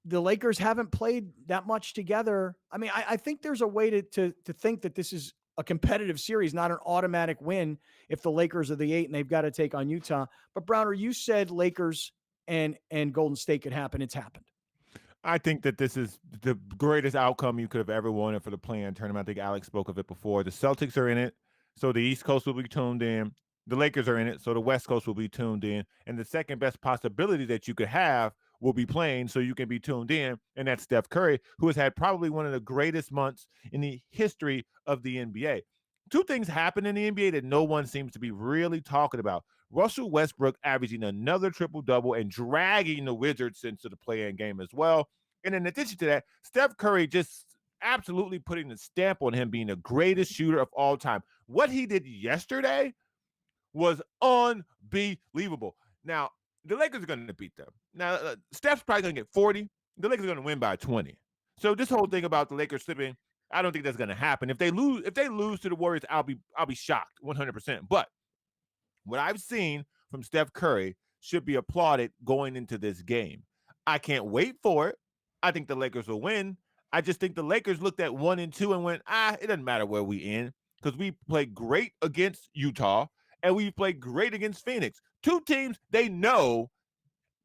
Lakers haven't played that much together. I mean, I think there's a way to think that this is a competitive series, not an automatic win if the Lakers are the 8 and they've got to take on Utah. But Browner, you said Lakers and Golden State could happen. It's happened.
I think that this is the greatest outcome you could have ever wanted for the play-in tournament. I think Alex spoke of it before. The Celtics are in it, so the East Coast will be tuned in. The Lakers are in it, so the West Coast will be tuned in. And the second best possibility that you could have will be playing, so you can be tuned in, and that's Steph Curry, who has had probably one of the greatest months in the history of the NBA. 2 things happen in the NBA that no one seems to be really talking about. Russell Westbrook averaging another triple-double and dragging the Wizards into the play-in game as well. And in addition to that, Steph Curry just absolutely putting the stamp on him being the greatest shooter of all time. What he did yesterday was unbelievable. Now, the Lakers are going to beat them. Now, Steph's probably going to get 40. The Lakers are going to win by 20. So this whole thing about the Lakers slipping, I don't think that's going to happen. If they lose to the Warriors, I'll be shocked 100%. But what I've seen from Steph Curry should be applauded going into this game. I can't wait for it. I think the Lakers will win. I just think the Lakers looked at 1 and 2 and went, it doesn't matter where we end, because we played great against Utah and we played great against Phoenix. 2 teams they know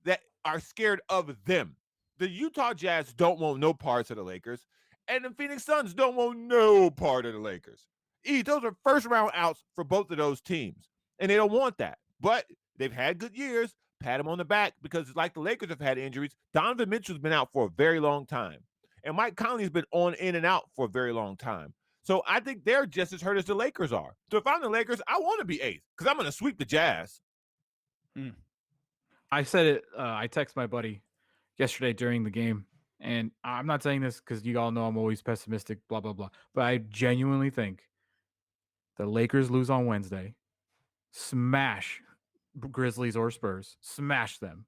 that are scared of them. The Utah Jazz don't want no parts of the Lakers, and the Phoenix Suns don't want no part of the Lakers. Those are first-round outs for both of those teams, and they don't want that. But they've had good years. Pat them on the back, because like the Lakers have had injuries, Donovan Mitchell's been out for a very long time. And Mike Conley's been in and out for a very long time. So I think they're just as hurt as the Lakers are. So if I'm the Lakers, I want to be 8th because I'm going to sweep the Jazz.
I said it. I texted my buddy yesterday during the game, and I'm not saying this because you all know I'm always pessimistic, blah, blah, blah. But I genuinely think the Lakers lose on Wednesday, smash Grizzlies or Spurs, smash them,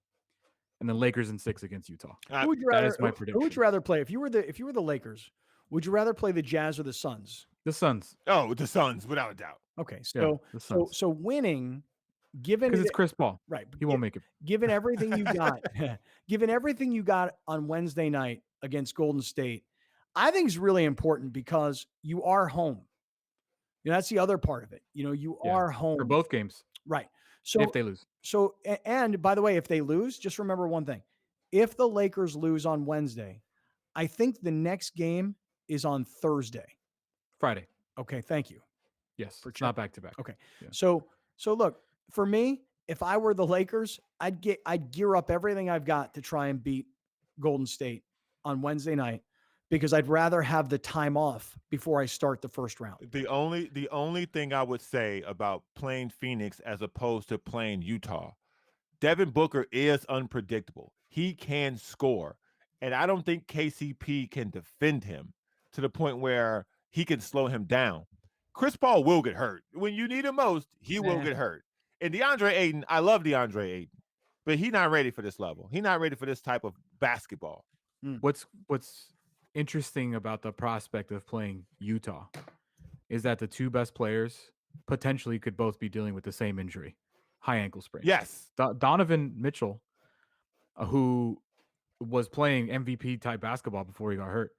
and then Lakers in 6 against Utah.
Who would you
That
rather,
is my
who
prediction.
would you rather play? If you were the Lakers, would you rather play the Jazz or the Suns?
The Suns.
Oh, the Suns, without a doubt.
Okay,
Yeah,
so
the Suns.
so winning, given
Because it's Chris Paul.
right?
He won't make it.
Given everything you got, given everything you got on Wednesday night against Golden State, I think is really important because you are home. That's the other part of it. You are home
for both games.
right? So
If they lose.
So, and by the way, if they lose, just remember one thing: if the Lakers lose on Wednesday, I think the next game is on Thursday.
Friday.
Okay, thank you.
Yes, it's not back to back.
Okay,
Yeah.
so look, for me, if I were the Lakers, I'd gear up everything I've got to try and beat Golden State on Wednesday night because I'd rather have the time off before I start the first round.
The only thing I would say about playing Phoenix as opposed to playing Utah, Devin Booker is unpredictable. He can score, and I don't think KCP can defend him to the point where he can slow him down. Chris Paul will get hurt. When you need him most, he will get hurt. And DeAndre Ayton, I love DeAndre Ayton, but he's not ready for this level. He's not ready for this type of basketball.
What's interesting about the prospect of playing Utah is that the two best players potentially could both be dealing with the same injury, high ankle sprain.
Yes.
Donovan Mitchell, who was playing MVP type basketball before he got hurt,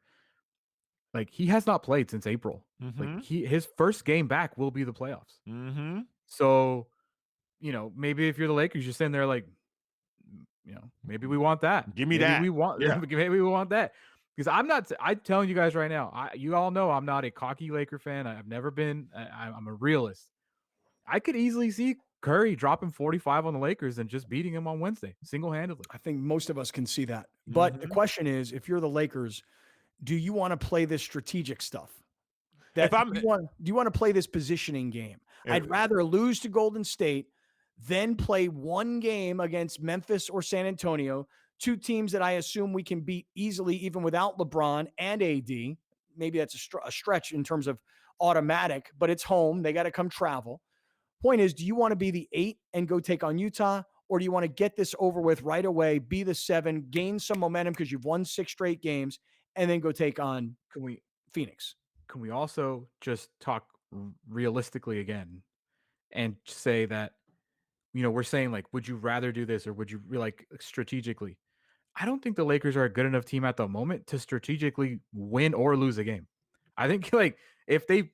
like he has not played since April. Like his first game back will be the playoffs. So, maybe if you're the Lakers, you're sitting there like, maybe we want that.
Give me
maybe
that.
We want, maybe we want that. Because I'm telling you guys right now, you all know I'm not a cocky Laker fan. I've never been. I'm a realist. I could easily see Curry dropping 45 on the Lakers and just beating him on Wednesday, single-handedly.
I think most of us can see that. But the question is, if you're the Lakers, do you want to play this strategic stuff? Do you want to play this positioning game? I'd rather lose to Golden State than play one game against Memphis or San Antonio, two teams that I assume we can beat easily, even without LeBron and AD. Maybe that's a stretch in terms of automatic, but it's home. They got to come travel. Point is, do you want to be the 8 and go take on Utah, or do you want to get this over with right away, be the 7, gain some momentum because you've won 6 straight games, and then go take on Phoenix?
Can we also just talk realistically again and say that, we're saying like, would you rather do this or would you like strategically? I don't think the Lakers are a good enough team at the moment to strategically win or lose a game. I think like if they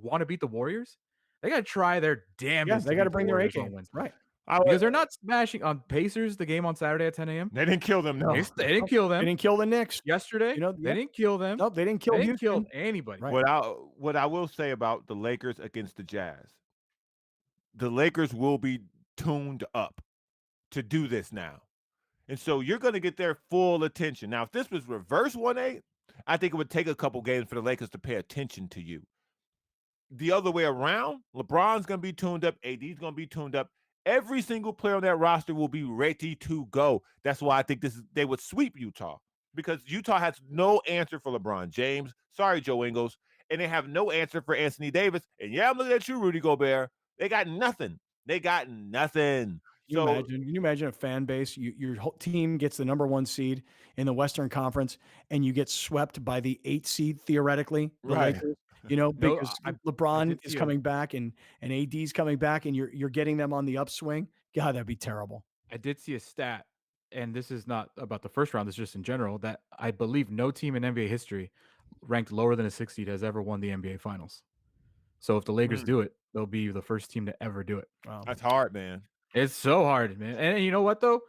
want to beat the Warriors, they got to try their damnedest.
They got to bring their A
on
game.
Wednesday.
Right.
Because they're not smashing on Pacers, the game on Saturday at 10 a.m.
They didn't kill them. No,
they didn't kill them.
They didn't kill the Knicks
yesterday. They didn't kill them.
Nope, they didn't kill
They
you.
didn't kill anybody.
Right.
What I will say about the Lakers against the Jazz, the Lakers will be tuned up to do this now. And so you're going to get their full attention. Now, if this was reverse 1-8, I think it would take a couple games for the Lakers to pay attention to you. The other way around, LeBron's going to be tuned up. AD's going to be tuned up. Every single player on that roster will be ready to go. That's why I think they would sweep Utah, because Utah has no answer for LeBron James. Sorry, Joe Ingles. And they have no answer for Anthony Davis. And yeah, I'm looking at you, Rudy Gobert. They got nothing. Can you
imagine a fan base? Your whole team gets the number 1 seed in the Western Conference, and you get swept by the 8 seed theoretically, the
Right.
Lakers. Because LeBron is coming back and AD's coming back, and you're getting them on the upswing. God, that'd be terrible.
I did see a stat, and this is not about the first round. This is just in general, that I believe no team in NBA history ranked lower than a 6 seed has ever won the NBA Finals. So if the Lakers do it, they'll be the first team to ever do it.
Wow.
That's hard, man.
It's so hard, man. And you know what, though?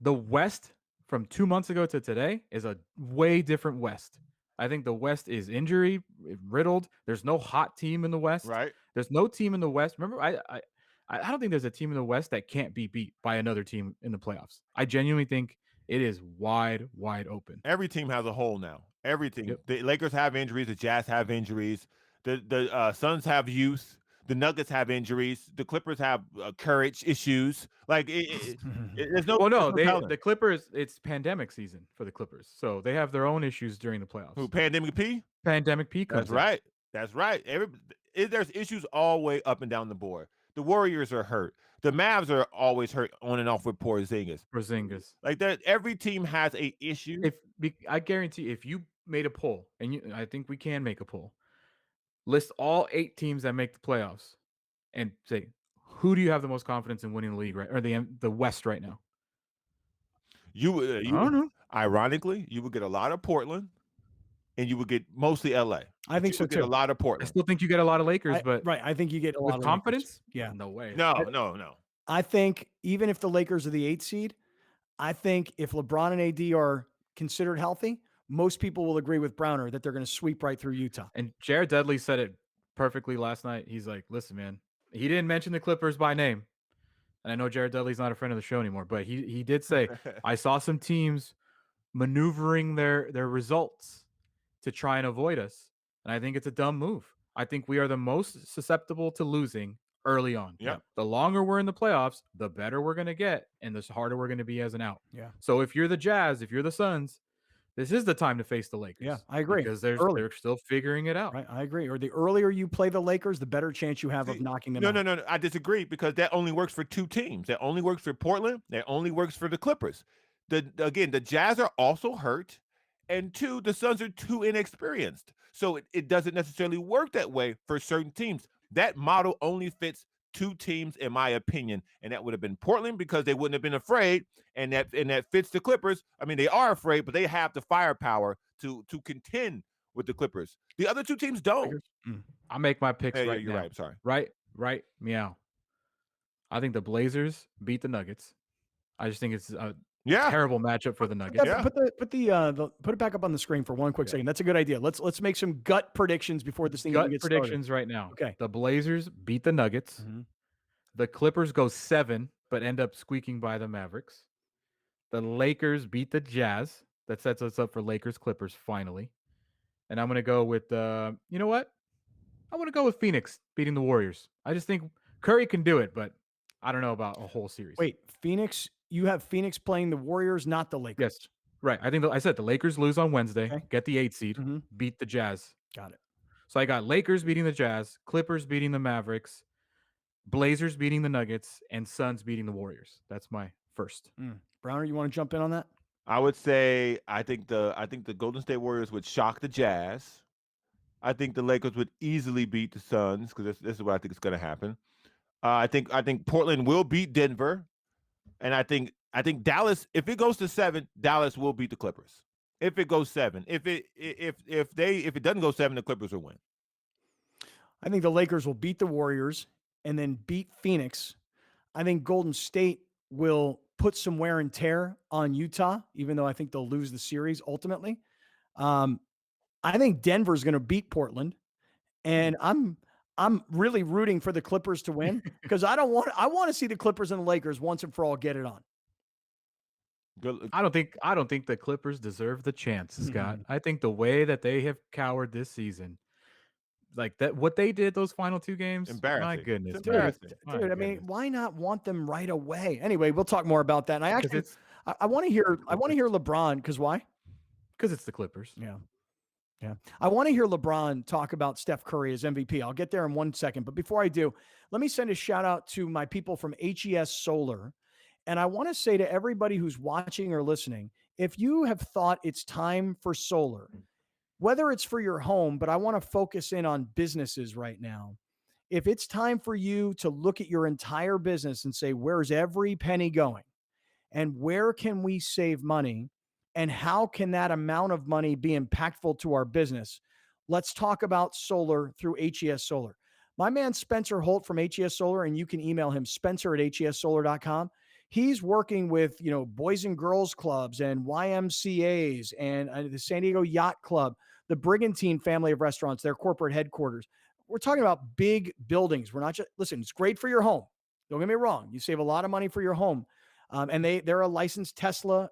The West from 2 months ago to today is a way different West. I think the West is injury riddled. There's no hot team in the West.
Right.
There's no team in the West. Remember, I don't think there's a team in the West that can't be beat by another team in the playoffs. I genuinely think it is wide open.
Every team has a hole now. Everything.
Yep.
The Lakers have injuries. The Jazz have injuries. The Suns have youth. The Nuggets have injuries. The Clippers have courage issues. Like there's no.
Well,
there's
no,
no telling.
the Clippers. It's pandemic season for the Clippers, so they have their own issues during the playoffs.
Who Pandemic P?
Pandemic P comes.
That's right. That's right. There's issues all the way up and down the board. The Warriors are hurt. The Mavs are always hurt on and off with Porzingis.
Porzingis.
Like that, every team has a issue.
I guarantee, if you made a poll, and I think we can make a poll, list all 8 teams that make the playoffs, and say who do you have the most confidence in winning the league, right, or the West right now?
I don't know. Ironically, you would get a lot of Portland, and you would get mostly LA.
I think so
Get
too.
a lot of
I
Portland.
still think you get a lot of Lakers, but
I think you get a lot
with
of
confidence.
Lakers. Yeah,
no way.
No.
I think even if the Lakers are the 8th seed, I think if LeBron and AD are considered healthy, most people will agree with Browner that they're going to sweep right through Utah.
And Jared Dudley said it perfectly last night. He's like, listen, man, he didn't mention the Clippers by name. And I know Jared Dudley's not a friend of the show anymore, but he did say, I saw some teams maneuvering their results to try and avoid us. And I think it's a dumb move. I think we are the most susceptible to losing early on.
Yeah.
The longer we're in the playoffs, the better we're going to get, and the harder we're going to be as an out.
Yeah.
So if you're the Jazz, if you're the Suns, this is the time to face the Lakers.
Yeah, I agree.
Because they're still figuring it out.
Right, I agree. Or the earlier you play the Lakers, the better chance you have of knocking them out.
No. I disagree because that only works for 2 teams. That only works for Portland. That only works for the Clippers. The Jazz are also hurt, and 2, the Suns are too inexperienced. So it doesn't necessarily work that way for certain teams. That model only fits 2 teams, in my opinion, and that would have been Portland because they wouldn't have been afraid, and that fits the Clippers. I mean, they are afraid, but they have the firepower to contend with the Clippers. The other 2 teams don't.
I'll make my picks
Hey,
right
you're
now.
right. Sorry.
Right. Meow. I think the Blazers beat the Nuggets. I just think it's a terrible matchup for the Nuggets.
Put it back up on the screen for one quick second. That's a good idea. Let's make some gut predictions before this thing even gets
predictions
started.
right now.
Okay.
The Blazers beat the Nuggets. The Clippers go 7, but end up squeaking by the Mavericks. The Lakers beat the Jazz. That sets us up for Lakers Clippers finally. And I'm gonna go with you know what? I want to go with Phoenix beating the Warriors. I just think Curry can do it, but I don't know about a whole series.
Wait, Phoenix? You have Phoenix playing the Warriors, not the Lakers.
Yes. Right. I think I said the Lakers lose on Wednesday, get the 8th seed, beat the Jazz.
Got it.
So I got Lakers beating the Jazz, Clippers beating the Mavericks, Blazers beating the Nuggets, and Suns beating the Warriors. That's my first.
Browner, you want to jump in on that?
I would say I think the Golden State Warriors would shock the Jazz. I think the Lakers would easily beat the Suns because this is what I think is going to happen. I think Portland will beat Denver, and I think Dallas. If it goes to 7, Dallas will beat the Clippers. If it goes 7, if it doesn't go 7, the Clippers will win.
I think the Lakers will beat the Warriors and then beat Phoenix. I think Golden State will put some wear and tear on Utah, even though I think they'll lose the series ultimately. I think Denver's going to beat Portland, and I'm really rooting for the Clippers to win because I want to see the Clippers and the Lakers once and for all get it on.
I don't think the Clippers deserve the chance, Scott. I think the way that they have cowered this season, like that, what they did those final 2 games,
embarrassing.
My goodness,
Dude, I mean, why not want them right away? Anyway, we'll talk more about that. And I want to hear LeBron because why?
Because it's the Clippers.
Yeah. I want to hear LeBron talk about Steph Curry as MVP. I'll get there in 1 second. But before I do, let me send a shout out to my people from HES Solar. And I want to say to everybody who's watching or listening, if you have thought it's time for solar, whether it's for your home, but I want to focus in on businesses right now. If it's time for you to look at your entire business and say, where's every penny going? And where can we save money? And how can that amount of money be impactful to our business? Let's talk about solar through HES Solar. My man, Spencer Holt from HES Solar, and you can email him, spencer@hessolar.com. He's working with, Boys and Girls Clubs and YMCAs and the San Diego Yacht Club, the Brigantine family of restaurants, their corporate headquarters. We're talking about big buildings. We're not just, listen, it's great for your home. Don't get me wrong. You save a lot of money for your home. And they're a licensed Tesla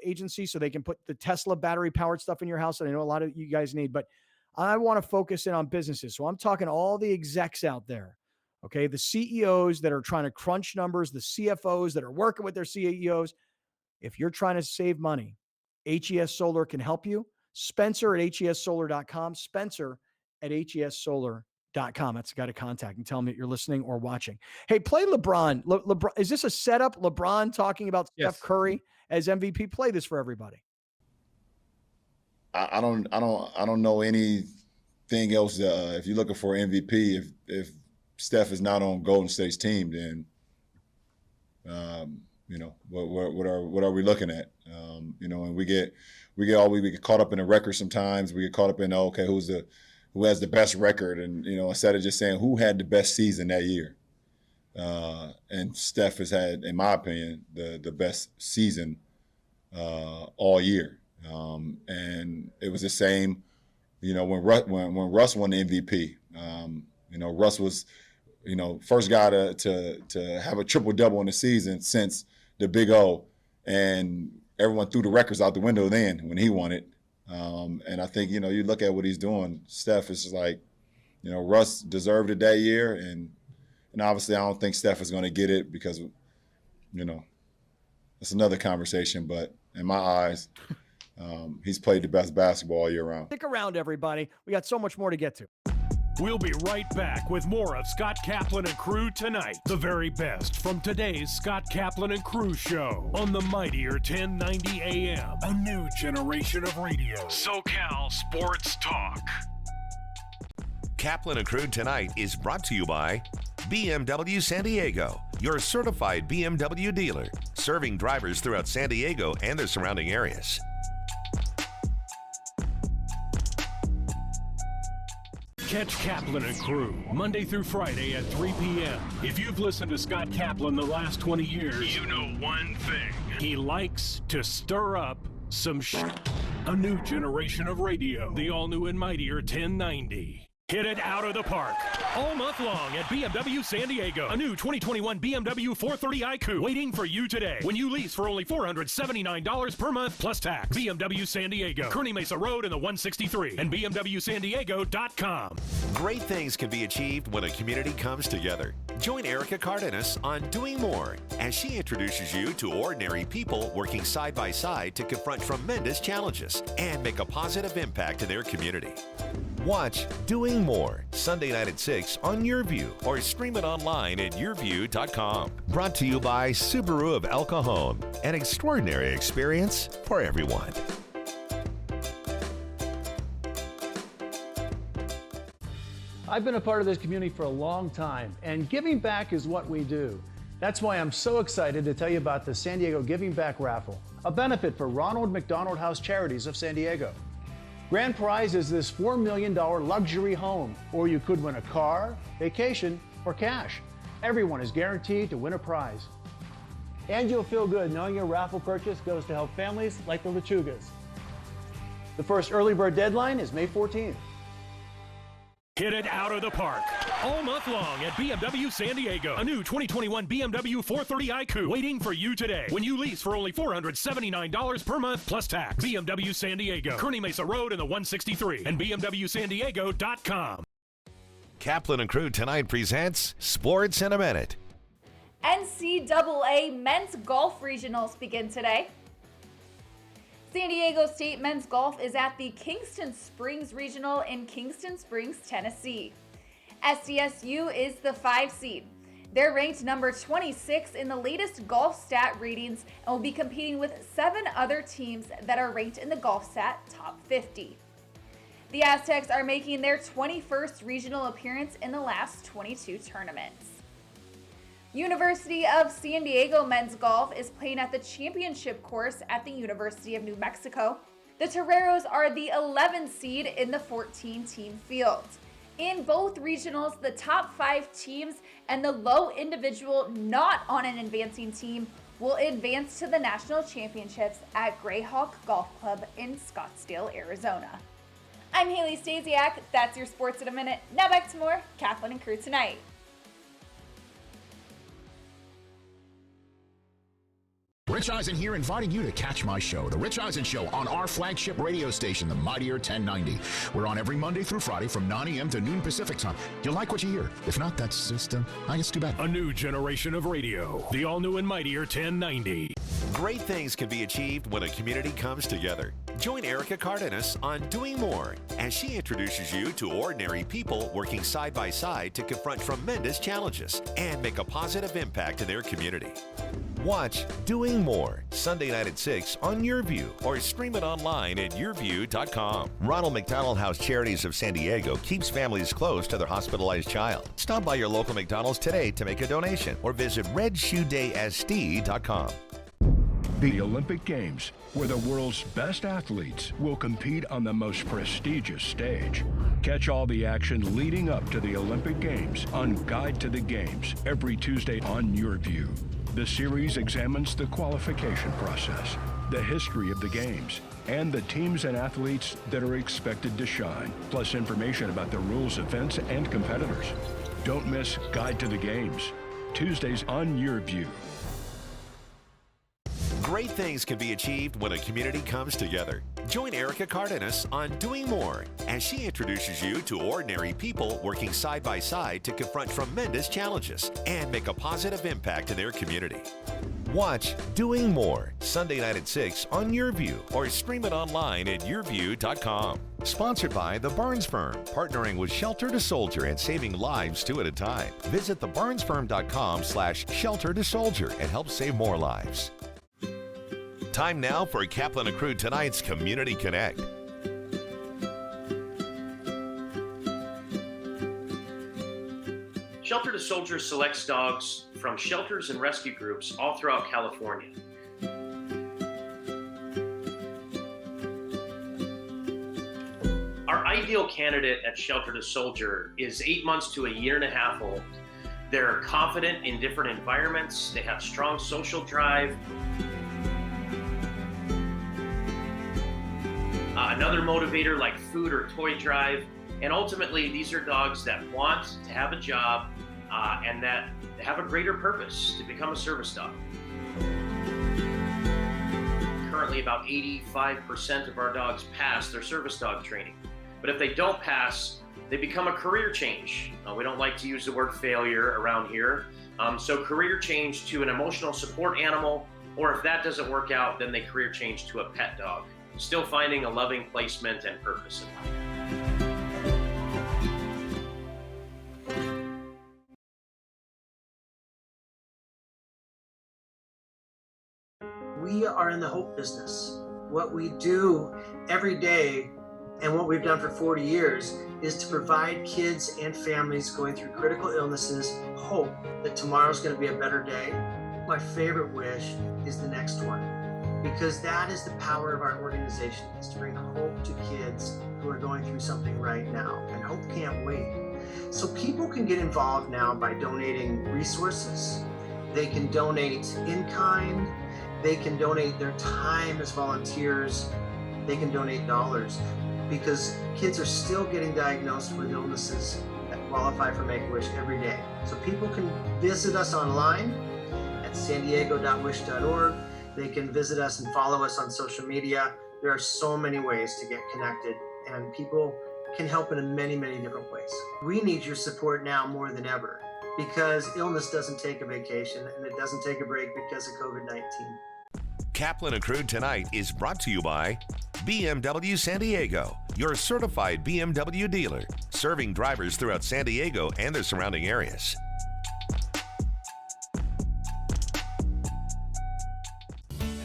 agency, so they can put the Tesla battery-powered stuff in your house that I know a lot of you guys need. But I want to focus in on businesses. So I'm talking all the execs out there, okay? The CEOs that are trying to crunch numbers, the CFOs that are working with their CEOs. If you're trying to save money, HES Solar can help you. Spencer at HESsolar.com. Spencer at HESsolar.com. That's the guy to contact and tell him that you're listening or watching. Hey, play LeBron. LeBron, is this a setup? LeBron talking about Steph Curry as MVP? Play this for everybody.
I don't know anything else. If you're looking for MVP, if Steph is not on Golden State's team, then what are we looking at? And we get caught up in the record sometimes. We get caught up in who has the best record, and instead of just saying who had the best season that year. And Steph has had, in my opinion, the best season all year. And it was the same, when Russ won the MVP. Russ was, first guy to have a triple-double in the season since the Big O, and everyone threw the records out the window then when he won it. And I think, you look at what he's doing, Steph is just like, Russ deserved it that year, and obviously I don't think Steph is going to get it because, it's another conversation, but in my eyes, he's played the best basketball all year round.
Stick around, everybody. We got so much more to get to.
We'll be right back with more of Scott Kaplan and Crew Tonight. The very best from today's Scott Kaplan and Crew show on the mightier 1090 AM. A new generation of radio. SoCal Sports Talk.
Kaplan and Crew Tonight is brought to you by BMW San Diego, your certified BMW dealer, serving drivers throughout San Diego and the surrounding areas.
Catch Kaplan and Crew Monday through Friday at 3 p.m. If you've listened to Scott Kaplan the last 20 years, you know one thing. He likes to stir up some A new generation of radio. The all-new and mightier 1090. Hit it out of the park all month long at BMW San Diego. A new 2021 BMW 430 iQOO waiting for you today when you lease for only $479 per month plus tax. BMW San Diego, Kearney Mesa Road in the 163 and BMWSanDiego.com.
Great things can be achieved when a community comes together. Join Ncaa Cardenas on Doing More as she introduces you to ordinary people working side by side to confront tremendous challenges and make a positive impact in their community. Watch Doing More Sunday night at 6 on YourView or stream it online at yourview.com. Brought to you by Subaru of El Cajon, an extraordinary experience for everyone.
I've been a part of this community for a long time, and giving back is what we do. That's why I'm so excited to tell you about the San Diego Giving Back Raffle, a benefit for Ronald McDonald House Charities of San Diego. Grand prize is this $4 million luxury home, or you could win a car, vacation, or cash. Everyone is guaranteed to win a prize. And you'll feel good knowing your raffle purchase goes to help families like the Lechugas. The first early bird deadline is May 14th.
Hit it out of the park all month long at BMW San Diego. A new 2021 BMW 430 iQOO waiting for you today when you lease for only $479 per month plus tax. BMW San Diego, Kearney Mesa Road in the 163 and BMWSanDiego.com.
Kaplan and Crew Tonight presents Sports in a Minute.
NCAA men's golf regionals begin today. San Diego State men's golf is at the Kingston Springs Regional in Kingston Springs, Tennessee. SDSU is the 5 seed. They're ranked number 26 in the latest golf stat ratings and will be competing with 7 other teams that are ranked in the golf stat top 50. The Aztecs are making their 21st regional appearance in the last 22 tournaments. University of San Diego men's golf is playing at the championship course at the University of New Mexico. The Toreros are the 11th seed in the 14-team field. In both regionals, the top 5 teams and the low individual not on an advancing team will advance to the national championships at Greyhawk Golf Club in Scottsdale, Arizona. I'm Haley Stasiak. That's your Sports in a Minute. Now back to more Kaplan and Crew Tonight.
Rich Eisen here, inviting you to catch my show, The Rich Eisen Show, on our flagship radio station, the Mightier 1090. We're on every Monday through Friday from 9 a.m. to noon Pacific time. You'll like what you hear. If not, that's just, I guess, too bad.
A new generation of radio, the all-new and Mightier 1090.
Great things can be achieved when a community comes together. Join Ncaa Cardenas on Doing More as she introduces you to ordinary people working side by side to confront tremendous challenges and make a positive impact in their community. Watch Doing More Sunday night at 6 on YourView or stream it online at yourview.com. Ronald McDonald House Charities of San Diego keeps families close to their hospitalized child. Stop by your local McDonald's today to make a donation or visit redshoedaysd.com.
The Olympic Games, where the world's best athletes will compete on the most prestigious stage. Catch all the action leading up to the Olympic Games on Guide to the Games every Tuesday on YourView. The series examines the qualification process, the history of the games, and the teams and athletes that are expected to shine, plus information about the rules, events, and competitors. Don't miss Guide to the Games, Tuesdays on YourView.
Great things can be achieved when a community comes together. Join Ncaa Cardenas on Doing More as she introduces you to ordinary people working side by side to confront tremendous challenges and make a positive impact in their community. Watch Doing More Sunday night at 6 on YourView or stream it online at yourview.com. Sponsored by The Burns Firm, partnering with Shelter to Soldier and saving lives 2 at a time. Visit theburnsfirm.com/shelter to soldier and help save more lives. Time now for Kaplan and Crew Tonight's Community Connect.
Shelter to Soldier selects dogs from shelters and rescue groups all throughout California. Our ideal candidate at Shelter to Soldier is 8 months to a year and a half old. They're confident in different environments. They have strong social drive. Another motivator like food or toy drive. And ultimately, these are dogs that want to have a job and that have a greater purpose to become a service dog. Currently, about 85% of our dogs pass their service dog training. But if they don't pass, they become a career change. We don't like to use the word failure around here. So career change to an emotional support animal, or if that doesn't work out, then they career change to a pet dog. Still finding a loving placement and purpose in life.
We are in the hope business. What we do every day and what we've done for 40 years is to provide kids and families going through critical illnesses hope that tomorrow's going to be a better day. My favorite wish is the next one, because that is the power of our organization, is to bring hope to kids who are going through something right now, and hope can't wait. So people can get involved now by donating resources. They can donate in kind. They can donate their time as volunteers. They can donate dollars, because kids are still getting diagnosed with illnesses that qualify for Make-A-Wish every day. So people can visit us online at sandiego.wish.org. They can visit us and follow us on social media. There are so many ways to get connected, and people can help in many, many different ways. We need your support now more than ever, because illness doesn't take a vacation and it doesn't take a break because of COVID-19.
Kaplan and Crew Tonight is brought to you by BMW San Diego, your certified BMW dealer, serving drivers throughout San Diego and the surrounding areas.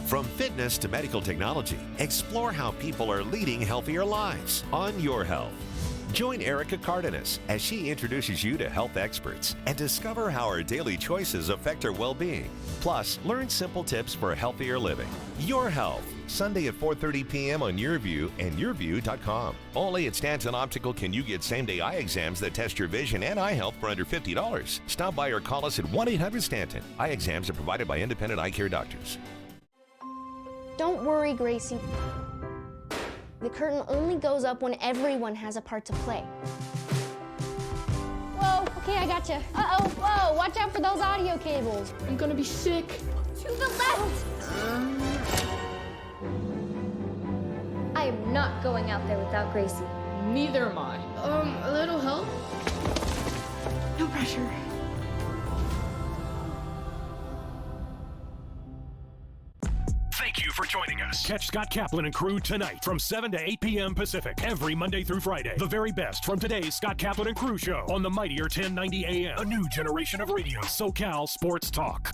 From fitness to medical technology, explore how people are leading healthier lives on Your Health. Join Ncaa Cardenas as she introduces you to health experts and discover how our daily choices affect our well-being. Plus, learn simple tips for healthier living. Your Health, Sunday at 4:30 p.m. on YourView and yourview.com. Only at Stanton Optical can you get same-day eye exams that test your vision and eye health for under $50. Stop by or call us at 1-800-STANTON. Eye exams are provided by independent eye care doctors.
Don't worry, Gracie. The curtain only goes up when everyone has a part to play. Whoa, okay, I gotcha. Uh-oh, whoa, watch out for those audio cables.
I'm gonna be sick.
To the left! I am not going out there without Gracie.
Neither am I. A little help?
No pressure.
Thank you for joining us. Catch Scott Kaplan and Crew tonight from 7 to 8 p.m. Pacific every Monday through Friday. The very best from today's Scott Kaplan and Crew show on the mightier 1090 AM. A new generation of radio, SoCal Sports Talk.